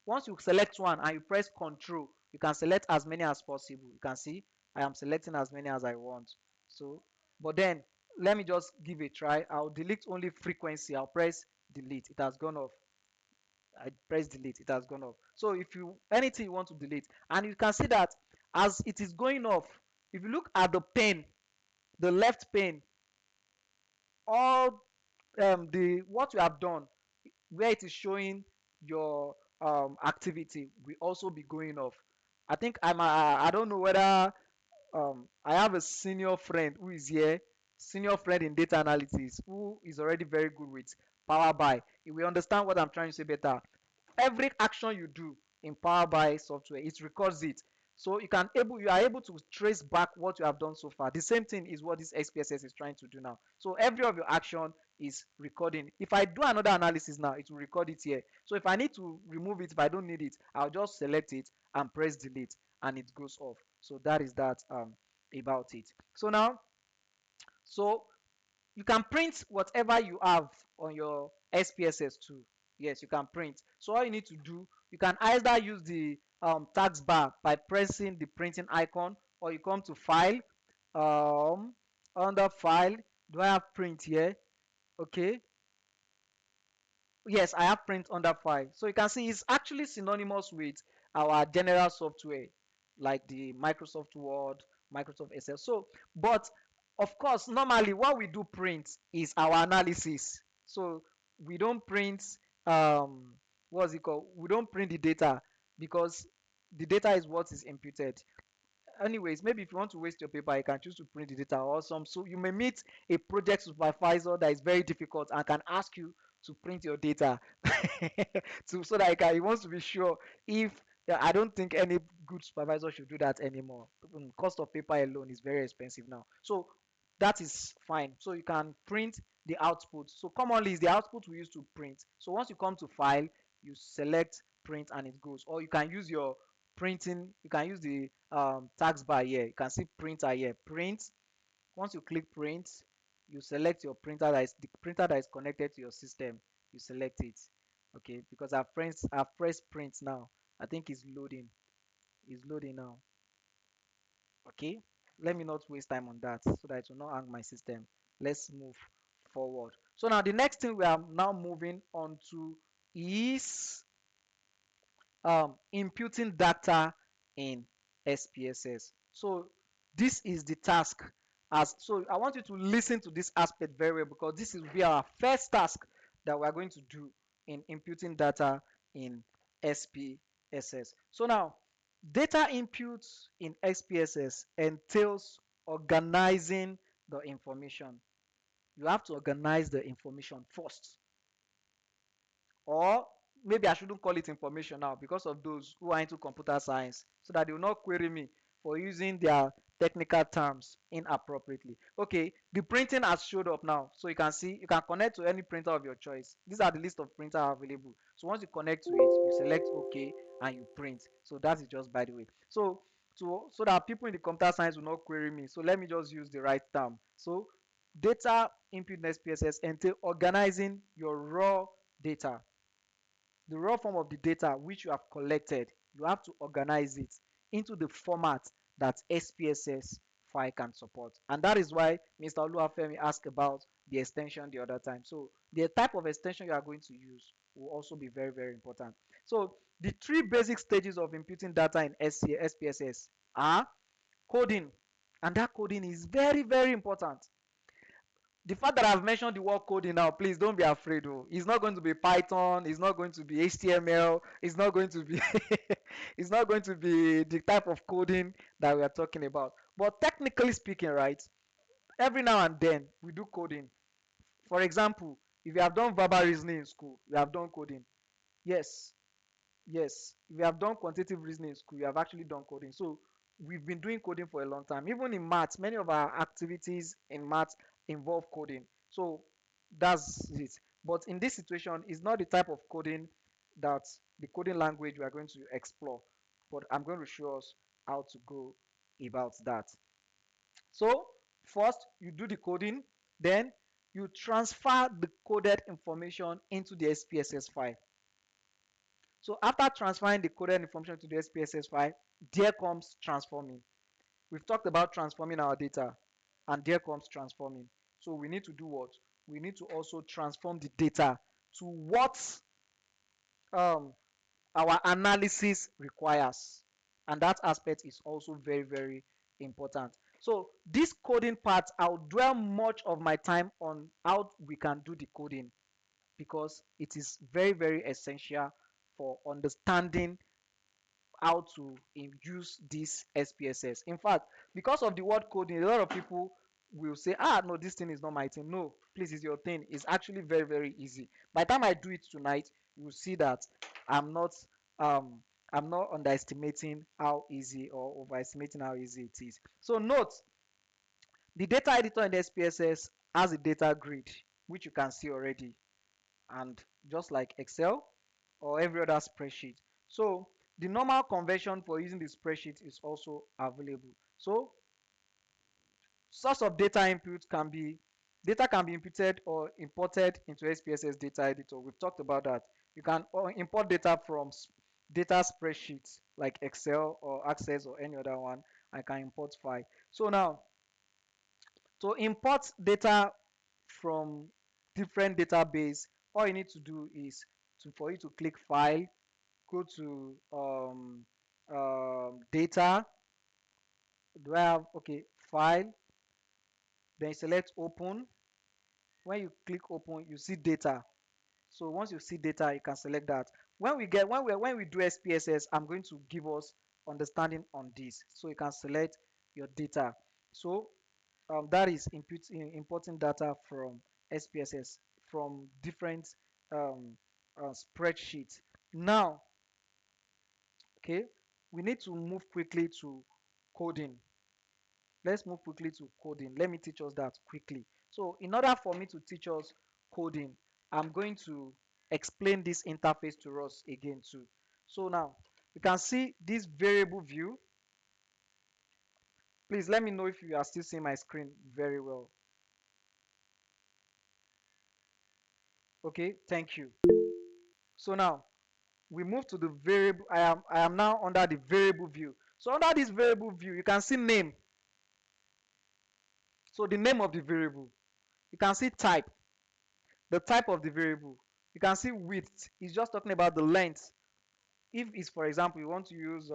once you select one and you press control, you can select as many as possible. You can see I am selecting as many as I want. So, but then let me just give a try. I'll delete only frequency. I'll press delete. It has gone off. I press delete. It has gone off. So if you anything you want to delete, and you can see that as it is going off, if you look at the pane, the left pane, all the what you have done where it is showing your activity will also be going off. I think I don't know whether I have a senior friend who is here, senior friend in data analytics, who is already very good with Power BI. He will understand what I'm trying to say better. Every action you do in Power BI software, it records it. So you are able to trace back what you have done so far. The same thing is what this SPSS is trying to do now. So every of your action is recording. If I do another analysis now, it will record it here. So if I need to remove it, if I don't need it, I'll just select it and press delete and it goes off. So that is that about it. So now, so you can print whatever you have on your SPSS too. Yes, you can print. So all you need to do, you can either use the task bar by pressing the printing icon, or you come to file, um, under file. Do I have print here? Okay. Yes, I have print under file. So you can see it's actually synonymous with our general software like the Microsoft Word, Microsoft Excel. So, but of course, normally what we do print is our analysis. So we don't print what's it called? We don't print the data because the data is what is imputed. Anyways, maybe if you want to waste your paper, you can choose to print the data or some. So you may meet a project supervisor that is very difficult and can ask you to print your data so that he wants to be sure if yeah, I don't think any good supervisor should do that anymore. Cost of paper alone is very expensive now. So that is fine. So you can print the output. So commonly is the output we use to print. So once you come to file, you select print and it goes. Or you can use your printing, you can use the task bar here. You can see printer here. Print. Once you click print, you select your printer that is the printer that is connected to your system. You select it. Okay, because I've pressed print now. I think it's loading. It's loading now. Okay, let me not waste time on that so that it will not hang my system. Let's move forward. So now the next thing we are now moving on to is imputing data in SPSS. So this is the task. So I want you to listen to this aspect very well because this will be our first task that we are going to do in imputing data in SPSS. So now, data inputs in SPSS entails organizing the information. You have to organize the information first, or maybe I shouldn't call it information now because of those who are into computer science, so that they will not query me for using their technical terms inappropriately. Okay, the printing has showed up now, so you can see you can connect to any printer of your choice. These are the list of printers available. So once you connect to it, you select OK and you print. So that is just by the way. So that people in the computer science will not query me. So let me just use the right term. So data input in SPSS entail organizing your raw data, the raw form of the data which you have collected. You have to organize it into the format that SPSS file can support. And that is why Mr. Oluwafemi asked about the extension the other time. So the type of extension you are going to use will also be very, very important. So the three basic stages of imputing data in SPSS are coding. And that coding is very, very important. The fact that I've mentioned the word coding now, please don't be afraid. Oh, it's not going to be Python. It's not going to be HTML. It's not going to be. It's not going to be the type of coding that we are talking about. But technically speaking, right? Every now and then we do coding. For example, if you have done verbal reasoning in school, you have done coding. Yes, yes. If you have done quantitative reasoning in school, you have actually done coding. So we've been doing coding for a long time. Even in maths, many of our activities in maths involve coding. So that's it. But in this situation, it's not the type of coding that the coding language we are going to explore. But I'm going to show us how to go about that. So first you do the coding, then you transfer the coded information into the SPSS file. So after transferring the coded information to the SPSS file, there comes transforming. We've talked about transforming our data, and there comes transforming. So we need to do what? We need to also transform the data to what um, our analysis requires. And that aspect is also very, very important. So this coding part, I'll dwell much of my time on how we can do the coding, because it is very, very essential for understanding how to use this SPSS. In fact, because of the word coding, a lot of people will say, no, this thing is not my thing. No, please, it's your thing. It's actually very, very easy. By the time I do it tonight, you'll see that I'm not um I'm not underestimating how easy or overestimating how easy it is. So note, the data editor in the SPSS has a data grid, which you can see already, and just like Excel or every other spreadsheet. So the normal conversion for using the spreadsheet is also available. So source of data input can be inputted or imported into SPSS data editor. We've talked about that. You can import data from data spreadsheets like Excel or Access or any other one. I can import file. So now, to import data from different database, all you need to do is for you to click file, go to data. Do I have, okay, file, then select open. When you click open, you see data. So once you see data, you can select that. When we do SPSS, I'm going to give us understanding on this, so you can select your data. So that is importing data from SPSS from different um, spreadsheets. Now, okay, we need to move quickly to coding. Let's move quickly to coding. Let me teach us that quickly. So in order for me to teach us coding, I'm going to explain this interface to us again too. So now you can see this variable view. Please let me know if you are still seeing my screen very well. Okay, thank you. So now we move to the variable. I am now under the variable view. So under this variable view, you can see name. So the name of the variable. You can see type, the type of the variable. You can see width. It's just talking about the length. If it's, for example, you want to use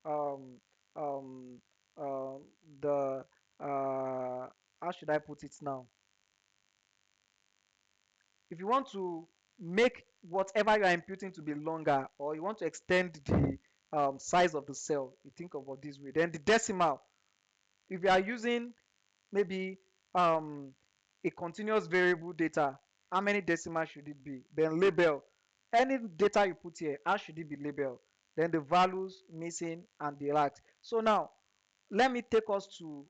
um, um, uh, the how should I put it now? If you want to make whatever you are imputing to be longer, or you want to extend the size of the cell, you think of it this way. Then the decimal. If you are using maybe a continuous variable data, how many decimals should it be? Then label. Any data you put here, how should it be labeled? Then the values missing and the likes. So now let me take us to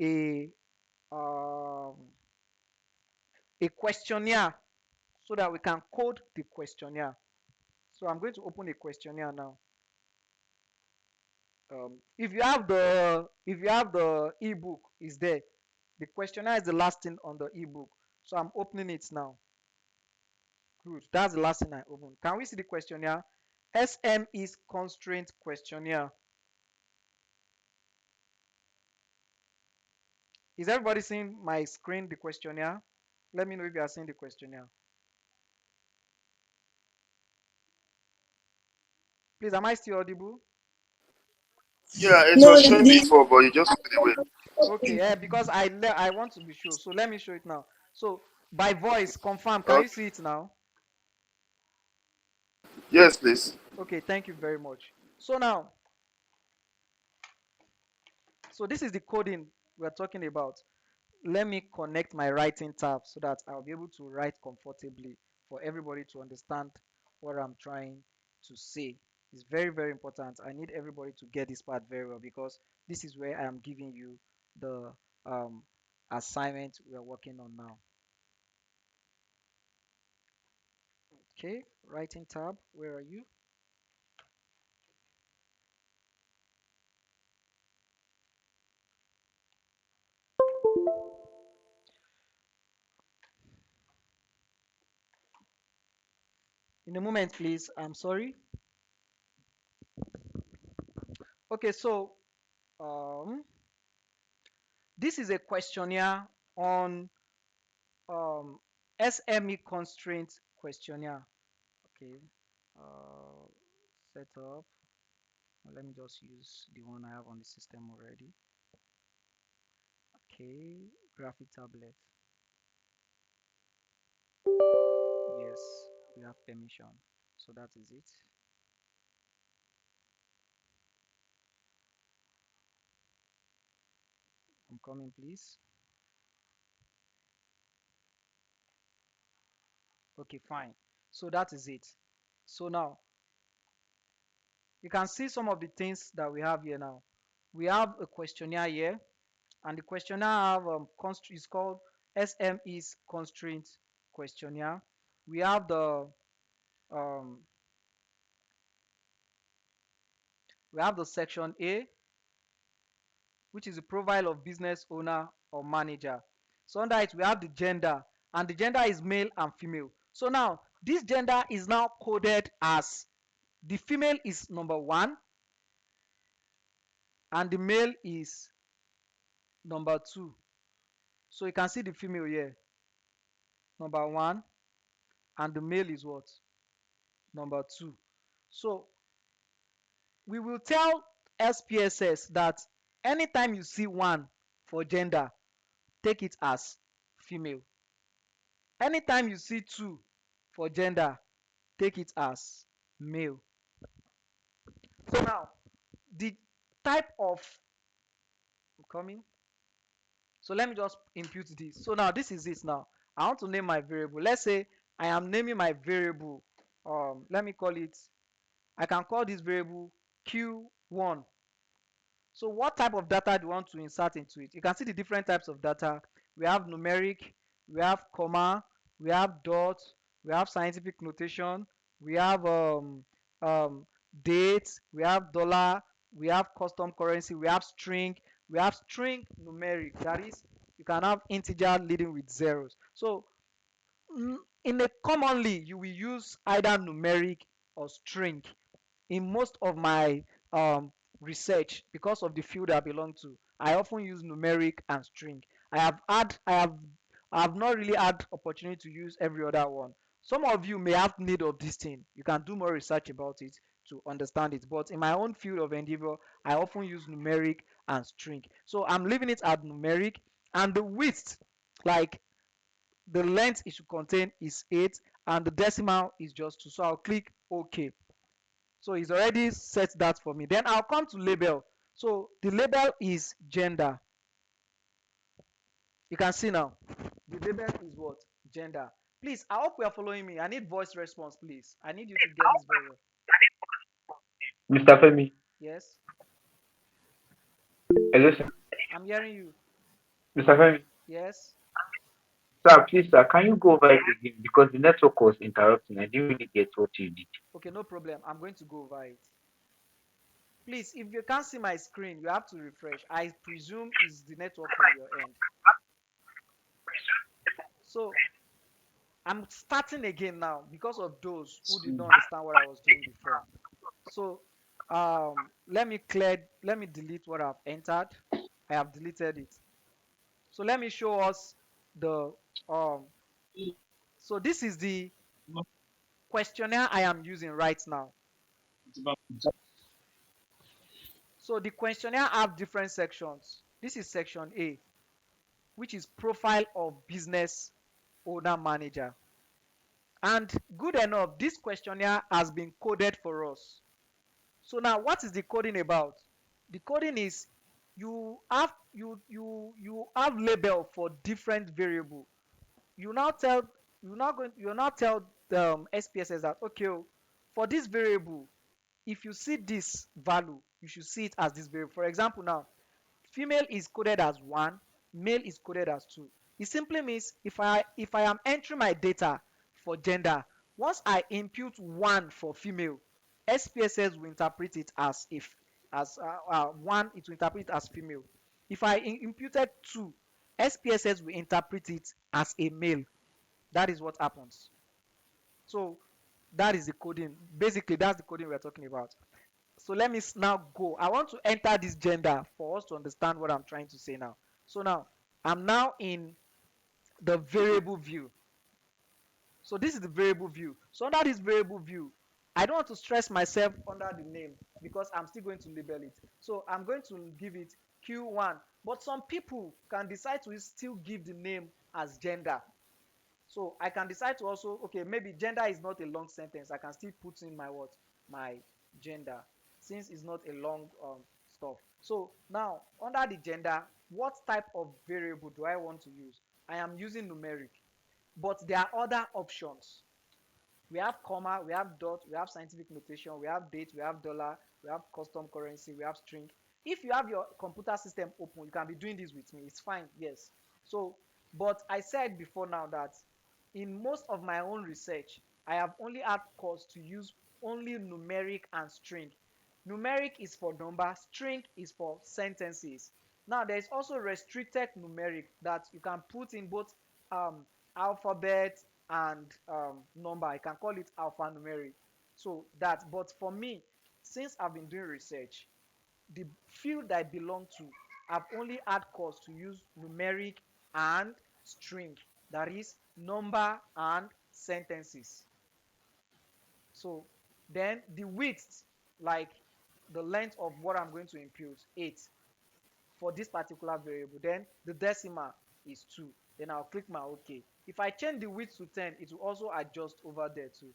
a um, a questionnaire, so that we can code the questionnaire. So I'm going to open a questionnaire now. If you have the ebook, is there. The questionnaire is the last thing on the ebook. So I'm opening it now. Good. That's the last thing I opened. Can we see the questionnaire? SM is constraint questionnaire. Is everybody seeing my screen, the questionnaire? Let me know if you are seeing the questionnaire. Please, am I still audible? Yeah, it No, was showing before, but you just took it away. Okay, yeah, because I want to be sure. So let me show it now. So by voice, confirm. Can you Okay. see it now? Yes, please. Okay, thank you very much. So now, so this is the coding we're talking about. let me connect my writing tab so that I'll be able to write comfortably for everybody to understand what I'm trying to say. It's very, very important. I need everybody to get this part very well because this is where I am giving you the assignment we are working on now. Okay, writing tab, where are you? In a moment, please. I'm sorry. Okay, so um, this is a questionnaire on SME constraint questionnaire. Okay, set up. Let me just use the one I have on the system already. Okay, graphic tablet. Yes, we have permission. So that is it. I'm coming, please. Okay, fine. So that is it. So now you can see some of the things that we have here now. We have a questionnaire here, and the questionnaire have is called SME's constraint questionnaire. We have um, the section A, which is the profile of business owner or manager. So under it we have the gender, and the gender is male and female. So now this gender is now coded as the female is number 1 and the male is number 2. So you can see the female here, number 1, and the male is what? Number 2. So we will tell SPSS that anytime you see 1 for gender, take it as female. Anytime you see 2 for gender, take it as male. So now, the type of coming. So let me just impute this. So now this is it now. I want to name my variable. Let's say I am naming my variable. Let me call it. I can call this variable Q1. So what type of data do you want to insert into it? You can see the different types of data. We have numeric, we have comma, we have dot, we have scientific notation, we have date, we have dollar, we have custom currency, we have string numeric. That is, you can have integer leading with zeros. So in a commonly you will use either numeric or string in most of my research. Because of the field I belong to, I often use numeric and string. I have not really had opportunity to use every other one. Some of you may have need of this thing. You can do more research about it to understand it, but in my own field of endeavor I often use numeric and string. So I'm leaving it at numeric, and the width, like the length it should contain, is 8, and the decimal is just 2. So I'll click OK. So he's already set that for me. Then I'll come to label. So the label is gender. You can see now the label is what? Gender. Please, I hope you are following me. I need voice response, please. I need you to get this very well. Mr. Femi, Yes, hello, sir. I'm hearing you. Mr. Femi, Yes. sir, please, sir, can you go over it again? Because the network was interrupting. I didn't really get what you did. Okay, no problem. I'm going to go over it. Please, if you can't see my screen, you have to refresh. I presume it's the network from your end. So I'm starting again now because of those who did not understand what I was doing before. So let me delete what I've entered. I have deleted it. So let me show us the so this is the questionnaire I am using right now. So the questionnaire have different sections. This is section A, which is profile of business owner manager. And good enough, this questionnaire has been coded for us. So now what is the coding about? The coding is you have label for different variable. You now tell you now tell the SPSS that okay, for this variable, if you see this value, you should see it as this variable. For example, now female is coded as 1, male is coded as 2. It simply means if I am entering my data for gender, once I impute 1 for female, SPSS will interpret it as if as 1, it will interpret it as female. If I imputed 2, SPSS will interpret it as a male. That is what happens. So that is the coding. Basically, that's the coding we're talking about. So let me now go. I want to enter this gender for us to understand what I'm trying to say now. So now I'm now in the variable view. So this is the variable view. So under this variable view, I don't want to stress myself under the name because I'm still going to label it. So I'm going to give it Q1. But some people can decide to still give the name as gender. So I can decide to also, okay, maybe gender is not a long sentence. I can still put in my what? My gender, since it's not a long stuff. So now under the gender, what type of variable do I want to use? I am using numeric, but there are other options. We have comma, we have dot, we have scientific notation, we have date, we have dollar, we have custom currency, we have string. If you have your computer system open, you can be doing this with me. It's fine, yes. So, but I said before now that in most of my own research, I have only had course to use only numeric and string. Numeric is for number, string is for sentences. Now, there is also restricted numeric that you can put in both um, alphabet and number. I can call it alphanumeric. So that, but for me, since I've been doing research, the field I belong to, I've only had course to use numeric and string. That is number and sentences. So then the width, like the length of what I'm going to impute, 8 for this particular variable. Then the decimal is 2. Then I'll click my OK. If I change the width to 10, it will also adjust over there too.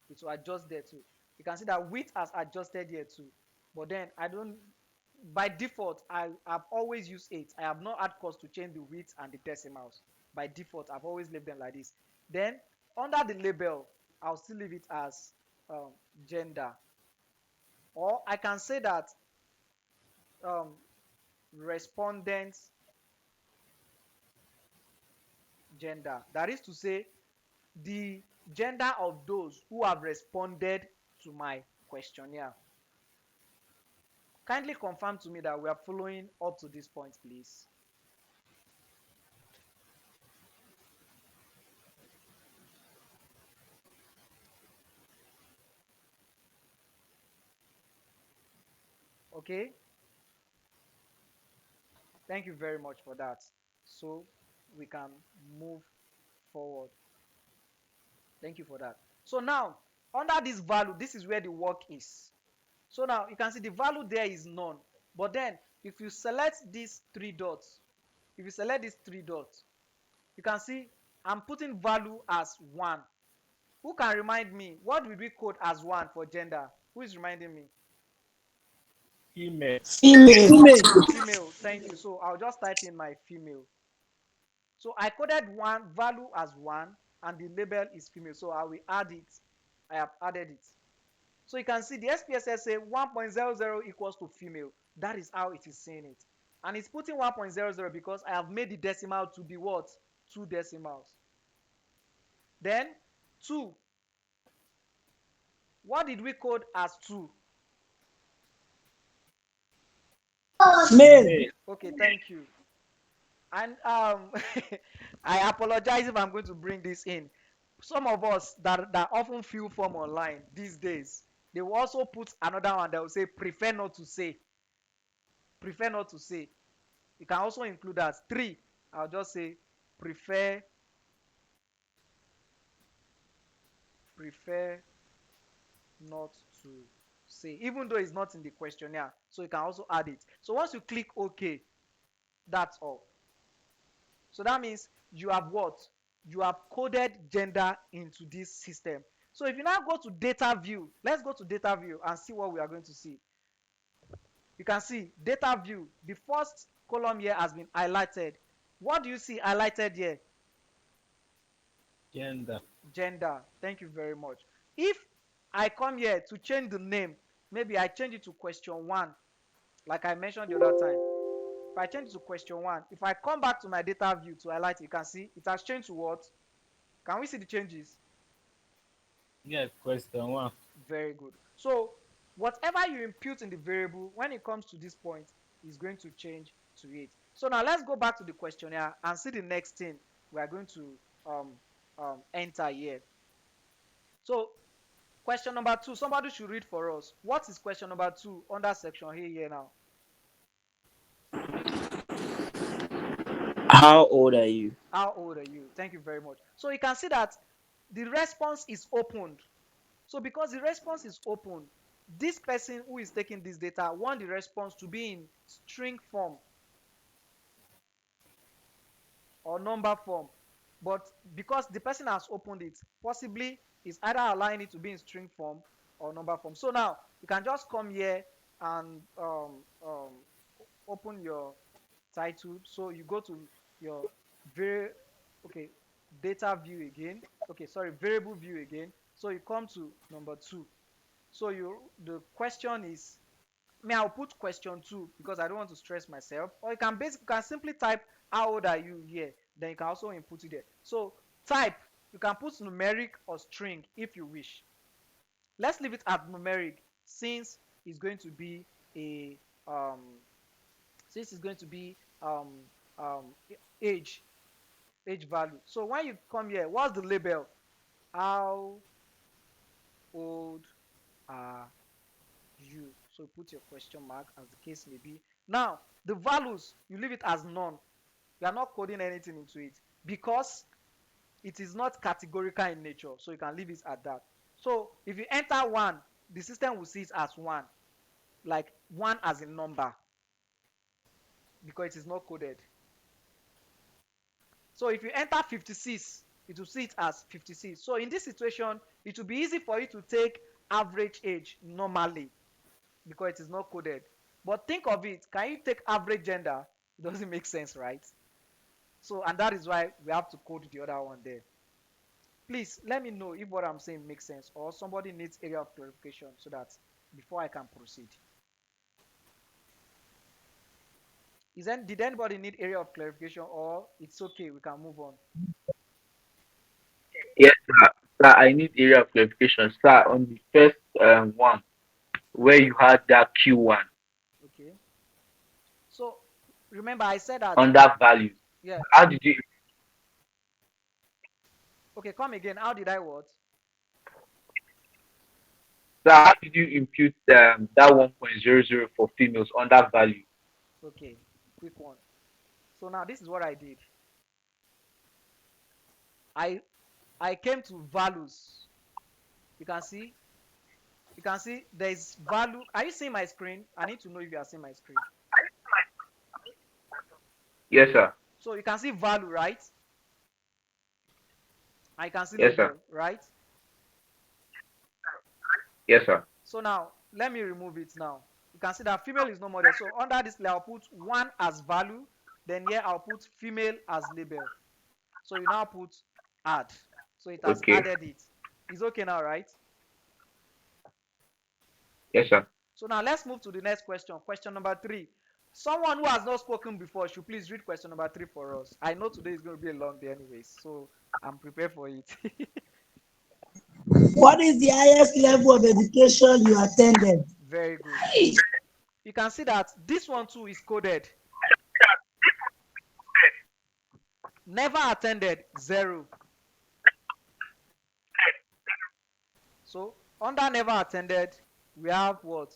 It will adjust there too. You can see that width has adjusted here too. But then I don't, by default, I've always used 8. I have not had cause to change the width and the decimals. By default, I've always left them like this. Then under the label, I'll still leave it as gender. Or I can say that respondent gender. That is to say, the gender of those who have responded to my questionnaire. Kindly confirm to me that we are following up to this point, please. Okay, thank you very much for that. So we can move forward. Thank you for that. So now, under this value, this is where the work is. So now you can see the value there is none. But then if you select these 3 dots, if you select these 3 dots, you can see I'm putting value as 1. Who can remind me, what did we code as 1 for gender? Who is reminding me? Female. Female. Female, thank you. So I'll just type in my female. So I coded 1 value as 1 and the label is female. So I will add it. I have added it. So you can see the SPSS say 1.00 equals to female. That is how it is saying it. And it's putting 1.00 because I have made the decimal to be what? 2 decimals. Then 2. What did we code as 2? Male. Okay, thank you. And I apologize if I'm going to bring this in. Some of us that often fill form online these days, they will also put another one that will say prefer not to say. Prefer not to say. You can also include that. 3, I'll just say prefer not to say, even though it's not in the questionnaire. So you can also add it. So once you click OK, that's all. So that means you have what? You have coded gender into this system. So if you now go to data view, let's go to data view and see what we are going to see. you can see data view. The first column here has been highlighted. What do you see highlighted here? Gender. Gender. Thank you very much. If I come here to change the name, maybe I change it to question 1, like I mentioned the other time. If I change it to question 1, if I come back to my data view to highlight it, you can see it has changed to what? Can we see the changes? Yes, question 1. Very good. So whatever you impute in the variable, when it comes to this point, is going to change to it. So now let's go back to the questionnaire and see the next thing we are going to um, enter here. So question number 2, somebody should read for us. What is question number 2 under section A here now? How old are you? How old are you? Thank you very much. So you can see that the response is opened. So because the response is open, this person who is taking this data want the response to be in string form or number form. But because the person has opened it, possibly is either allowing it to be in string form or number form. So now you can just come here and open your title. So you go to your very okay data view again. Okay, sorry, variable view again. So you come to number 2. So the question is, I'll put question 2 because I don't want to stress myself. Or you can simply type how old are you here. Then you can also input it there. So type, you can put numeric or string if you wish. Let's leave it at numeric since it's going to be a um since it's going to be um um age age value. So when you come here, what's the label? How old are you? So put your question mark as the case may be. Now the values, you leave it as none. You are not coding anything into it because it is not categorical in nature, so you can leave it at that. So if you enter 1, the system will see it as 1, like 1 as a number, because it is not coded. So if you enter 56, it will see it as 56. So in this situation, it will be easy for you to take average age normally because it is not coded. But think of it, can you take average gender? It doesn't make sense, right? So, and that is why we have to code the other one there. Please let me know if what I'm saying makes sense or somebody needs area of clarification so that before I can proceed. Did anybody need area of clarification or it's okay, we can move on? Yes, sir. Sir, I need area of clarification. Sir, on the first one, where you had that Q1 Okay. So remember I said that, on that value, yeah, how did you, okay, come again. How did I what? sir, how did you impute that 1.00 for females on that value? Okay, quick one. So now this is what I did. I I came to values. You can see, there is value. Are you seeing my screen? I need to know if you are seeing my screen. Yes, sir. So you can see value, right? I can see Yes, sir. label, right? Yes, sir. So now let me remove it now. You can see that female is no more there. So under this I'll put 1 as value. Then here I'll put female as label. So you now put add. So it has Okay. added it. It's okay now, right? Yes, sir. So now let's move to the next question. Question number 3. Someone who has not spoken before should please read question number 3 for us. I know today is going to be a long day anyways, so I'm prepared for it. What is the highest level of education you attended? Very good. You can see that this one too is coded. Never attended, 0. So under never attended, we have what?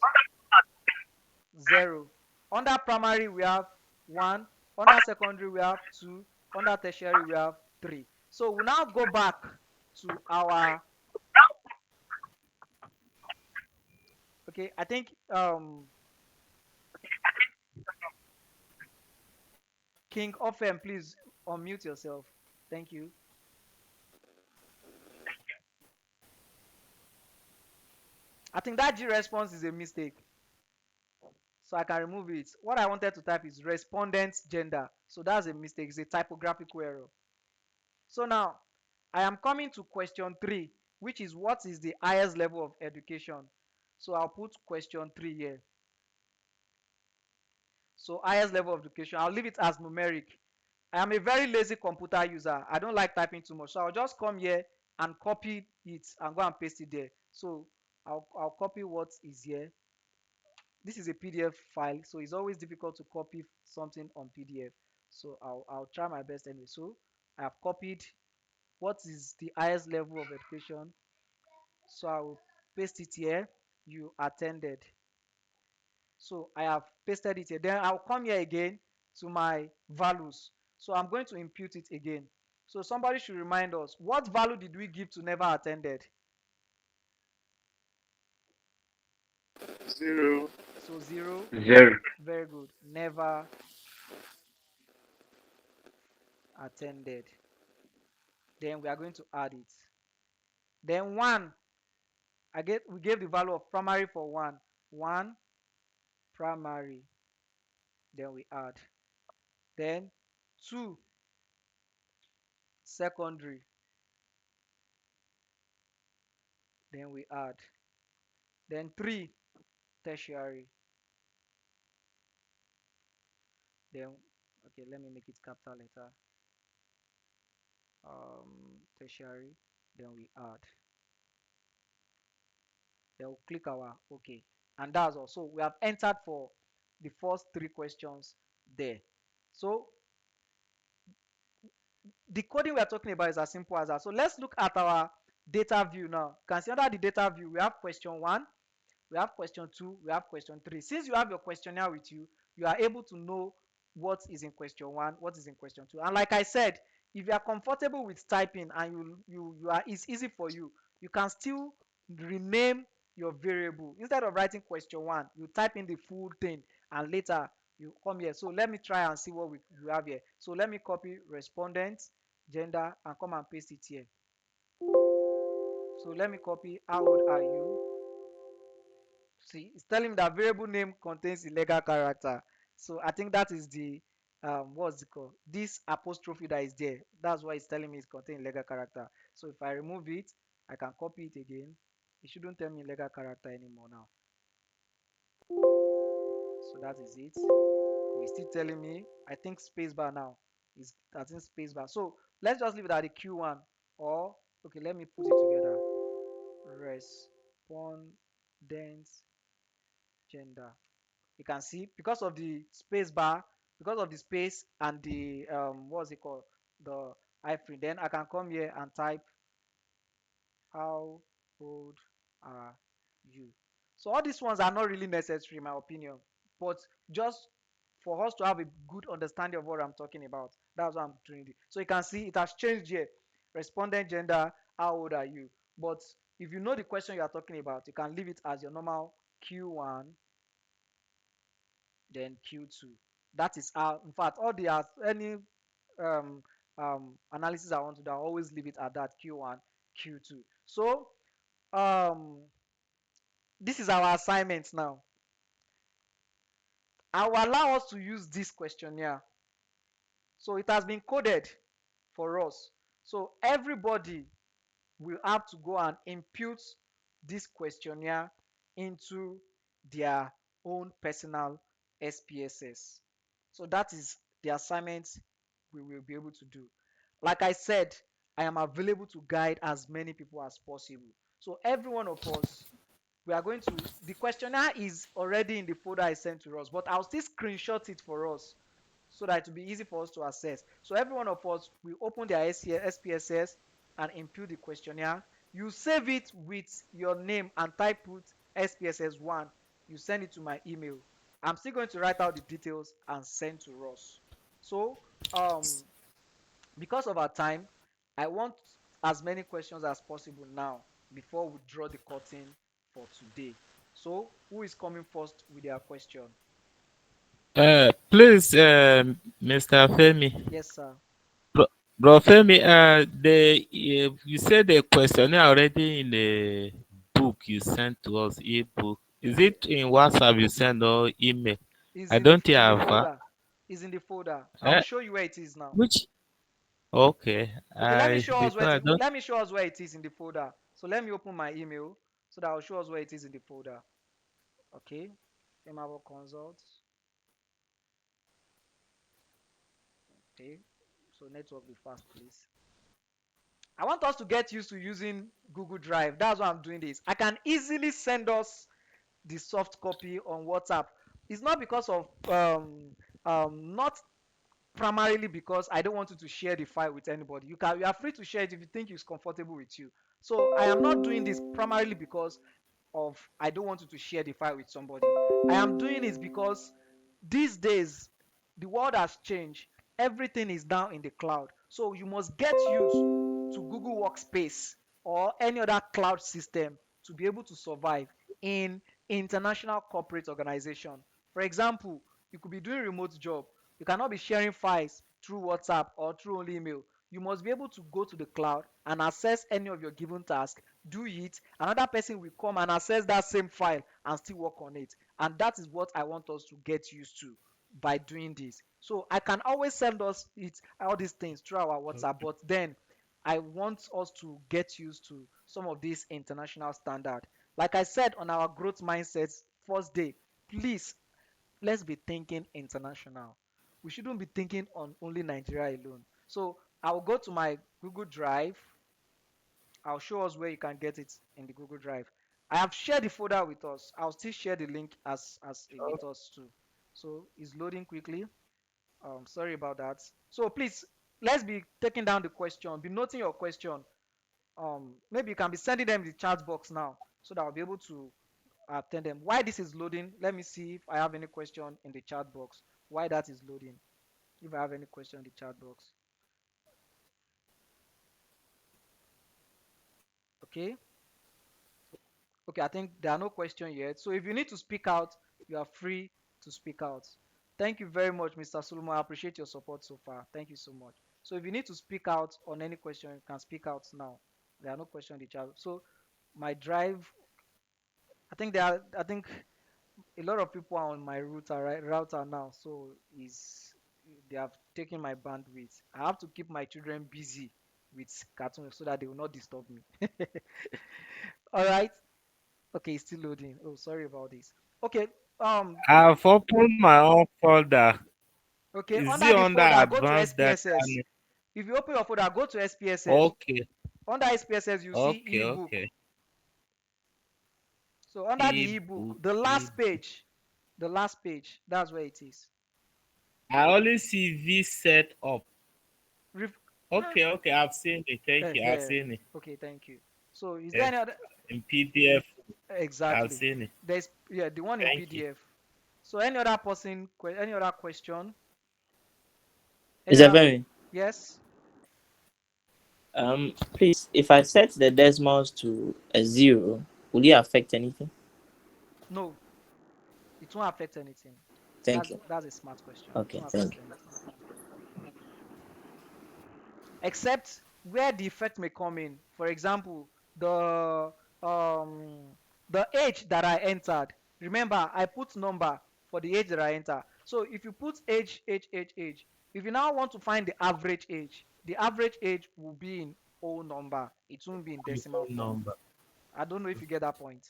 0. Under primary, we have 1. Under secondary, we have 2. Under tertiary, we have 3. So we now go back to our, okay, I think King Ofem, please unmute yourself. Thank you. I think that G response is a mistake. So I can remove it. What I wanted to type is respondent gender. So that's a mistake. It's a typographical error. So now I am coming to question 3, which is what is the highest level of education? So I'll put question 3 here. So highest level of education, I'll leave it as numeric. I am a very lazy computer user. I don't like typing too much. So I'll just come here and copy it and go and paste it there. So I'll copy what is here. This is a PDF file, so it's always difficult to copy something on PDF. So I'll try my best anyway. So I have copied what is the highest level of education. So I will paste it here. You attended. So I have pasted it here. Then I'll come here again to my values. So I'm going to impute it again. So somebody should remind us, what value did we give to never attended? 0. So 0. 0. Very good. Never attended. Then we are going to add it. Then 1, we gave the value of primary for 1. 1 primary. Then we add. Then 2 secondary. Then we add. Then 3 tertiary. Then okay, let me make it capital letter. Tertiary. Then we add. Then we'll click our okay, and that's all. So we have entered for the first 3 questions there. So the coding we are talking about is as simple as that. So let's look at our data view now. You can see under the data view we have question 1, we have question 2, we have question 3. Since you have your questionnaire with you, you are able to know what is in question 1, what is in question 2. And like I said, if you are comfortable with typing and it's easy for you, you can still rename your variable. Instead of writing question 1, you type in the full thing and later you come here. So let me try and see what we have here. So let me copy respondent gender and come and paste it here. So let me copy how old are you. See, it's telling me that variable name contains illegal character. So I think that is the what's it called? This apostrophe that is there. That's why it's telling me it contains illegal character. So if I remove it, I can copy it again. It shouldn't tell me illegal character anymore now. So that is it. Cool. It's still telling me, I think spacebar now is that's in spacebar. So let's just leave it at the Q1. Or okay, let me put it together. Respondent gender. You can see because of the space bar, because of the space and the what's it called, the hyphen, then I can come here and type how old are you. So all these ones are not really necessary in my opinion, but just for us to have a good understanding of what I'm talking about, that's what I'm doing it. So you can see it has changed here. Respondent gender, how old are you? But if you know the question you are talking about, you can leave it as your normal Q1, then Q2. That is how, in fact, all the any um, analysis I want to do, I always leave it at that Q1, Q2. So this is our assignment now. I will allow us to use this questionnaire. So it has been coded for us. So everybody will have to go and impute this questionnaire into their own personal SPSS. So that is the assignment we will be able to do. Like I said, I am available to guide as many people as possible. So every one of us, we are going to, the questionnaire is already in the folder I sent to us, but I'll still screenshot it for us so that it will be easy for us to access. So every one of us will open their SPSS and input the questionnaire. You save it with your name and type put SPSS1. You send it to my email. I'm still going to write out the details and send to Ross. So because of our time, I want as many questions as possible now before we draw the curtain for today. So who is coming first with their question? Please, Mr. Femi. Yes, sir. Bro, Bro Femi, you said the questionnaire already in the book you sent to us, e-book. Is it in WhatsApp you send or email? Is I in the don't think is in the I've folder. Is in the folder. I will eh, show you where it is now. which okay. Okay, let me I show us where because I don't let me show us where it is in the folder. So let me open my email so that I'll show us where it is in the folder. Okay. Firmware consult. Okay. So network be fast, please. I want us to get used to using Google Drive. That's why I'm doing this. I can easily send us the soft copy on WhatsApp. It's not because of not primarily because I don't want you to share the file with anybody. You are free to share it if you think it's comfortable with you. So I am not doing this primarily because of I don't want you to share the file with somebody. I am doing it because these days the world has changed. Everything is now in the cloud. So you must get used to Google Workspace or any other cloud system to be able to survive in international corporate organization. For example, you could be doing remote job. You cannot be sharing files through WhatsApp or through only email. You must be able to go to the cloud and access any of your given task, do it. Another person will come and access that same file and still work on it. And that is what I want us to get used to by doing this. So I can always send us it all these things through our WhatsApp, but then I want us to get used to some of these international standard. Like I said on our growth mindsets first day, please let's be thinking international. We shouldn't be thinking on only Nigeria alone. So I'll go to my Google Drive. I'll show us where you can get it in the Google Drive. I have shared the folder with us. I'll still share the link as with us too. So it's loading quickly. Sorry about that. So please let's be taking down the question. Be noting your question. Maybe you can be sending them in the chat box now so that I'll be able to attend them. Why this is loading? Let me see if I have any question in the chat box. Why that is loading? If I have any question in the chat box. Okay. Okay, I think there are no questions yet. So if you need to speak out, you are free to speak out. Thank you very much, Mr. Solomon. I appreciate your support so far. Thank you so much. So if you need to speak out on any question, you can speak out now. There are no questions in the chat. So my drive, I think a lot of people are on my router now. So is they have taken my bandwidth. I have to keep my children busy with cartoons so that they will not disturb me. All right. Okay, it's still loading. Oh, sorry about this. Okay. I've opened my own folder. Okay. Is Under it the under folder, go to advanced data? SPSS. If you open your folder, go to SPSS. Okay, Under SPSS, you see ebook. okay. So under the ebook, Ebook, the last ebook. page, that's where it is. I only see V set up. Ref- Okay. I've seen it. Thank you. I've uh, seen it. okay, thank you. So is there Yeah. any other? In PDF, I've Exactly. seen it. There's yeah the one in Thank you. PDF. So any other person, any other question? Any Mr. other? Femi, Yes. please, if I set the decimals to a zero, will it affect anything? No, it won't affect anything. Thank That's you. that's a smart question. It Okay, won't thank affect you. anything. Except where the effect may come in. For example, um the age that I entered. Remember, I put number for the age that I enter. So if you put age, if you now want to find the average age will be in whole number. It won't be in Your decimal phone form. number. I don't know if you get that point.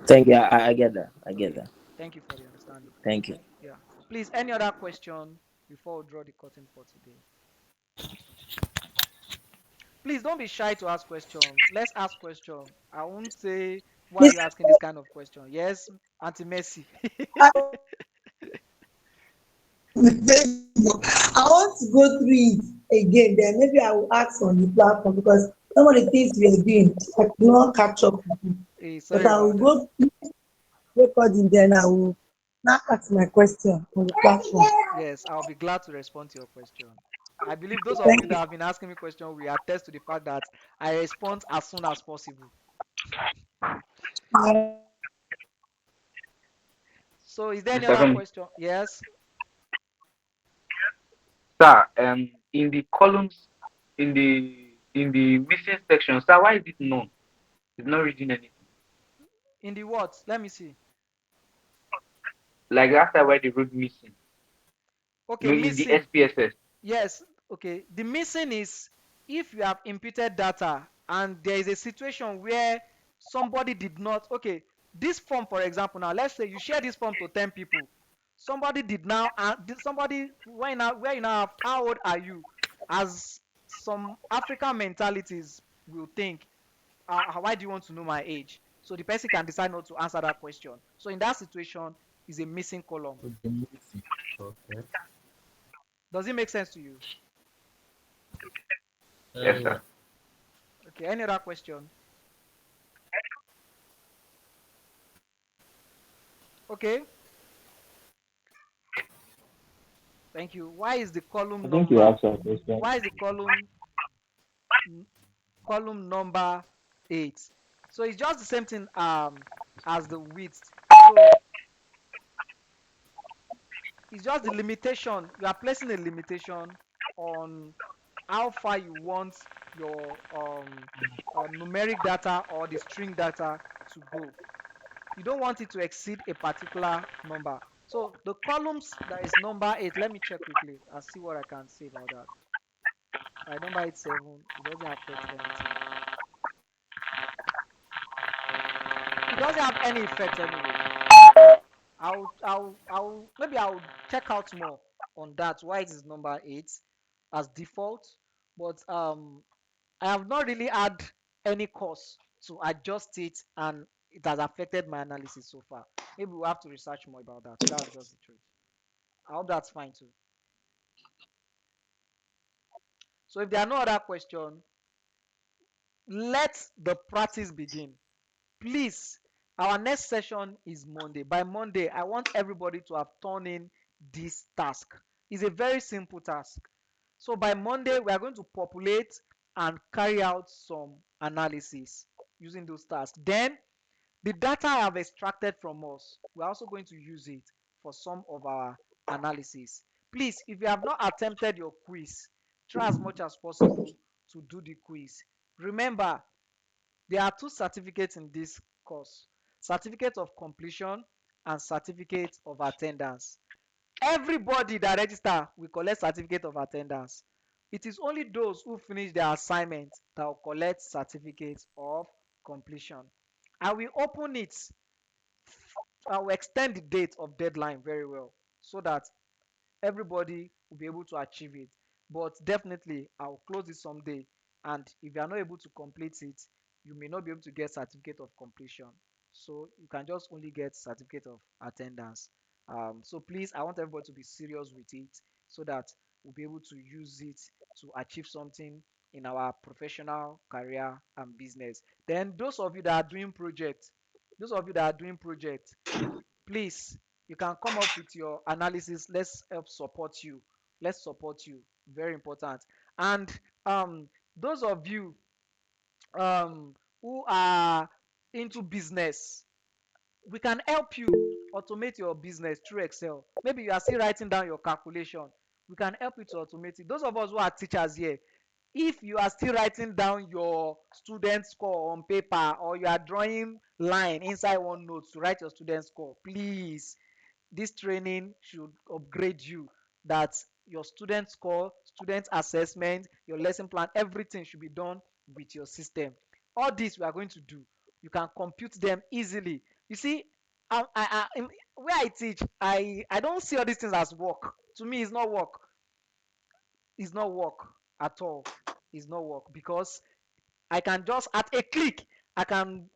Thank you. I get that. I get Okay. that. Thank you for the understanding. Thank you. Yeah. Please, any other question before we draw the curtain for today? Please don't be shy to ask question. Let's ask question. I won't say why are you Mr. asking this kind of question. Yes, Auntie Mercy. I I want to go through it again. Then maybe I will ask on the platform because some of the things we are doing, I could not catch up with you. Hey, But sorry I will about that. go recording, then I will now ask my question on the platform. Yes, I'll be glad to respond to your question. I believe those of you Thank that you. have been asking me question will attest to the fact that I respond as soon as possible. So, is there any Mr. other Femi. question? Yes. Sir, in the columns, in the missing section, sir, why is it none? It's not reading anything. In the what? Let me see. Like last time when they wrote missing. Okay, No, in the missing. SPSS. Yes, okay. The missing is if you have imputed data and there is a situation where somebody did not, okay, this form, for example, now let's say you share this form to 10 people. Somebody did now, somebody, where you now have, how old are you? As some African mentalities will think, why do you want to know my age? So the person can decide not to answer that question. So in that situation, is a missing column. Okay, missing. Okay. Does it make sense to you? Yes, Yeah. sir. Okay, any other question? Okay, thank you. Why is the I column think you number? asked a question. Why is the column number 8? So it's just the same thing as the width. So it's just the limitation. You are placing a limitation on how far you want your numeric data or the string data to go. You don't want it to exceed a particular number. So the columns that is number 8, let me check quickly and see what I can say about that. By number 8 7, it doesn't affect anything. It doesn't have any effect anyway. Maybe I'll check out more on that. Why it is number 8 as default, but I have not really had any course to adjust it, and it has affected my analysis so far. Maybe we'll have to research more about that. That's just the truth. I hope that's fine too. So if there are no other questions, let the practice begin. Please, our next session is Monday. By Monday, I want everybody to have turned in this task. It's a very simple task. So by Monday, we are going to populate and carry out some analysis using those tasks. Then the data I have extracted from us, we're also going to use it for some of our analysis. Please, if you have not attempted your quiz, try as much as possible to do the quiz. Remember, there are two certificates in this course: certificate of completion and certificate of attendance. Everybody that register will collect certificate of attendance. It is only those who finish their assignment that will collect certificate of completion. I will open it. I will extend the date of deadline very well so that everybody will be able to achieve it. But definitely, I'll close it someday. And if you are not able to complete it, you may not be able to get certificate of completion. So you can just only get certificate of attendance. So please, I want everybody to be serious with it so that we'll be able to use it to achieve something in our professional career and business. Then those of you that are doing project, please, you can come up with your analysis. Let's help support you. Let's support you. Very important. And those of you who are into business, we can help you automate your business through Excel. Maybe you are still writing down your calculation. We can help you to automate it. Those of us who are teachers here, if you are still writing down your student score on paper, or you are drawing line inside one note to write your student score, please, this training should upgrade you, that your student score, student assessment, your lesson plan, everything should be done with your system. All this we are going to do. You can compute them easily. You see, where I teach, I don't see all these things as work. To me, it's not work. It's not work at all. It's not work because I can just at a click, I can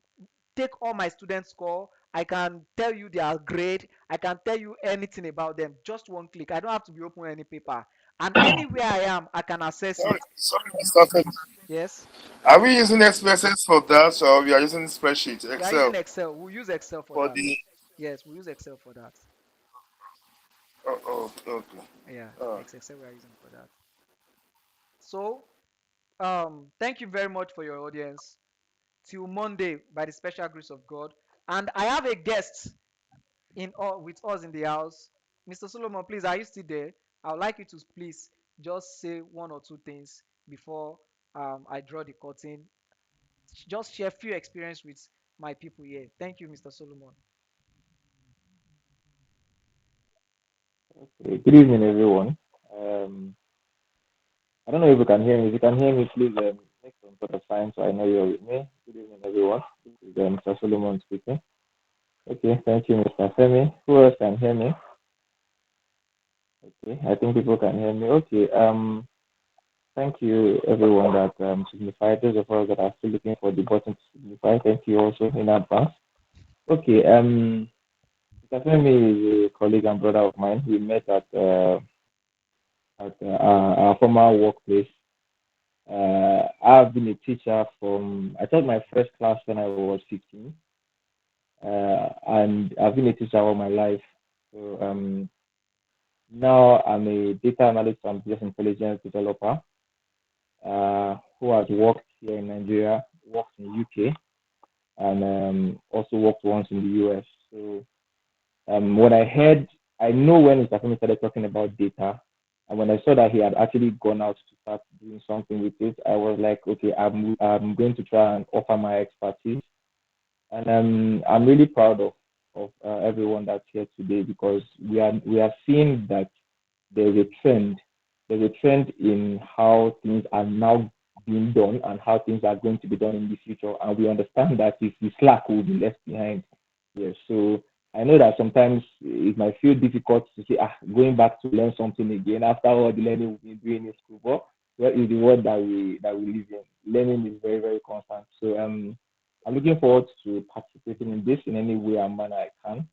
take all my student score. I can tell you their grade. I can tell you anything about them. Just one click. I don't have to be opening any paper. And anywhere I am, I can access it. Sorry, Mr. Felix. Yes. Are we using SPSS for that, or we are using spreadsheet, We are using Excel, Excel. We'll use Excel for for that. the? Yes, we'll use Excel for that. Oh, okay. Yeah, Uh, Excel we are using for that. So, thank you very much for your audience. Till Monday, by the special grace of God. And I have a guest with us in the house. Mr. Solomon, please, are you still there? I would like you to please just say one or two things before I draw the curtain. Just share few experience with my people here. Thank you, Mr. Solomon. Good evening, everyone. Um, I don't know if you can hear me. If you can hear me, please make some sort of sign so I know you're with me. Good evening, everyone. This is Mr. Solomon speaking. Okay, thank you, Mr. Femi. Who else can hear me? Okay, I think people can hear me. Okay, thank you, everyone that signified. Those of us that are still looking for the button to signify, thank you also in advance. Okay, Mr. Femi is a colleague and brother of mine. We met at our former workplace. I've been a teacher from, I taught my first class when I was 15, and I've been a teacher all my life. So now I'm a data analyst and business intelligence developer who has worked here in Nigeria, worked in UK, and also worked once in the US. So when I heard, I know when Mr. Femi started talking about data, and when I saw that he had actually gone out to start doing something with it, I was like, okay, I'm going to try and offer my expertise, and I'm really proud of everyone that's here today because we are seeing that there's a trend. There's a trend in how things are now being done and how things are going to be done in the future. And we understand that if we slack, we'll be left behind. Yes. So I know that sometimes it might feel difficult to say, going back to learn something again after all the learning we've been doing in school. But what is the world that we live in? Learning is very, very constant. So I'm looking forward to participating in this in any way and manner I can.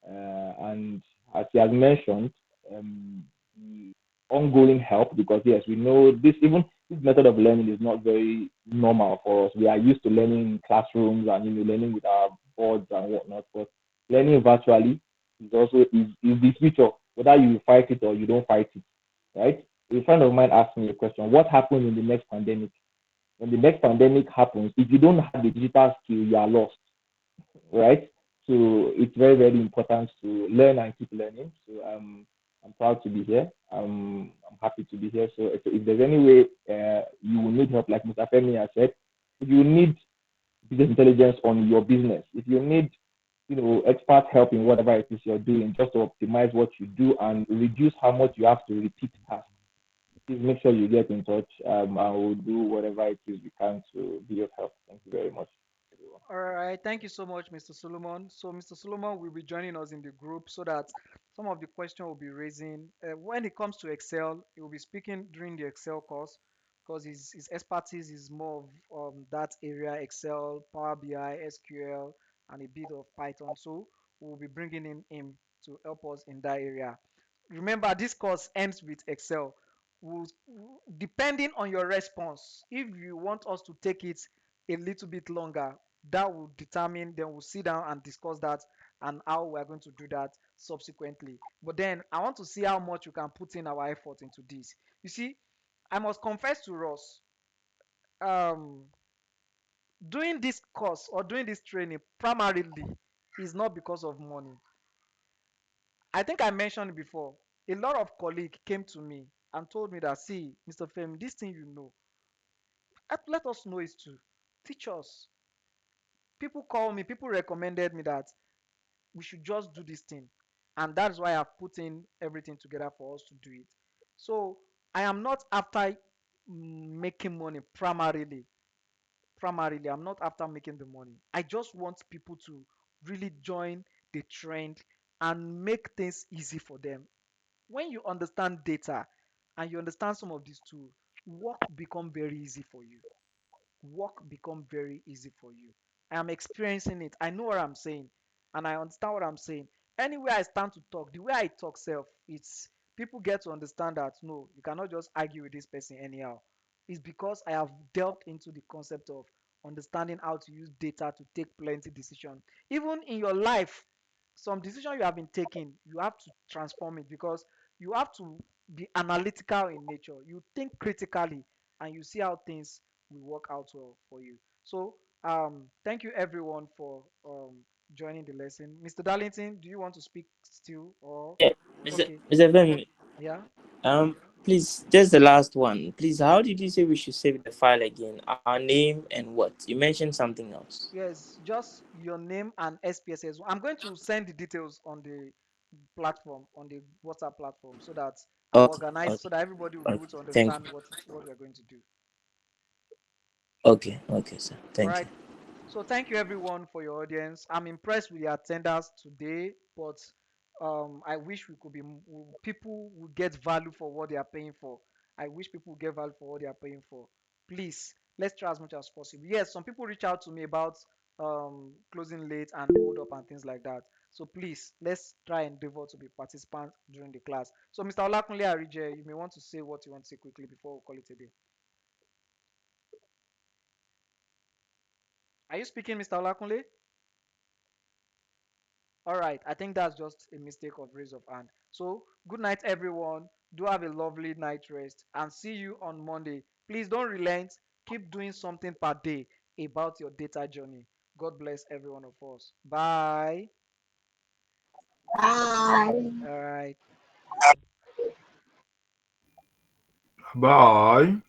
And as he has mentioned, the ongoing help, because yes, we know this, even this method of learning is not very normal for us. We are used to learning in classrooms and learning with our boards and whatnot, but learning virtually is also is the future, whether you fight it or you don't fight it, right? A friend of mine asked me a question: what happens in the next pandemic? When the next pandemic happens, if you don't have the digital skill, you are lost, right? So it's very, very important to learn and keep learning. So I'm proud to be here. I'm happy to be here. So if there's any way you will need help, like Mr. Femi has said, if you need business intelligence on your business, if you need expert help in whatever it is you're doing, just to optimize what you do and reduce how much you have to repeat tasks, please make sure you get in touch. And we'll do whatever it is we can to be of help. Thank you very much, everyone. All right, thank you so much, Mr. Solomon. So, Mr. Solomon will be joining us in the group so that some of the question will be raising. When it comes to Excel, he will be speaking during the Excel course because his expertise is more of that area: Excel, Power BI, SQL, and a bit of Python. So, we'll be bringing in him to help us in that area. Remember, this course ends with Excel. We'll, depending on your response, if you want us to take it a little bit longer, that will determine, then we'll sit down and discuss that and how we're going to do that subsequently. But then I want to see how much you can put in our effort into this. You see, I must confess to Ross, um, doing this course or doing this training primarily is not because of money. I think I mentioned before, a lot of colleagues came to me and told me that, see, Mr. Fem, this thing you know, let us know it too. Teach us. People call me, people recommended me that we should just do this thing. And that's why I've put in everything together for us to do it. So I am not after making money primarily. Primarily, I'm not after making the money. I just want people to really join the trend and make things easy for them. When you understand data and you understand some of these tools, work become very easy for you. Work become very easy for you. I am experiencing it. I know what I'm saying, and I understand what I'm saying. Anywhere I stand to talk, the way I talk self, it's people get to understand that no, you cannot just argue with this person anyhow. It's because I have delved into the concept of understanding how to use data to take plenty decision. Even in your life, some decision you have been taking, you have to transform it because you have to be analytical in nature. You think critically and you see how things will work out well for you. So thank you everyone for joining the lesson. Mr. Darlington, do you want to speak still or Yeah, Mr. okay? Mr. Femi, Yeah. Please, just the last one. Please, how did you say we should save the file again? Our name and what? You mentioned something else. Yes, just your name and SPSS. I'm going to send the details on the platform, on the WhatsApp platform, so that I'll Okay, organize okay, so that everybody will be okay. able to Thank understand you. what we're going to do. Okay, okay, sir. All Thank you. right. So thank you everyone for your audience. I'm impressed with the attendance today, but I wish we could be people would get value for what they are paying for. I wish people would get value for what they are paying for. Please, let's try as much as possible. Yes, some people reach out to me about closing late and hold up and things like that. So please, let's try and endeavor to be participants during the class. So Mr. Olakunle Arije, you may want to say what you want to say quickly before we call it a day. Are you speaking, Mr. Olakunle? All right, I think that's just a mistake of raise of hand. So, good night, everyone. Do have a lovely night rest and see you on Monday. Please don't relent. Keep doing something per day about your data journey. God bless every one of us. Bye. Bye. All right. Bye.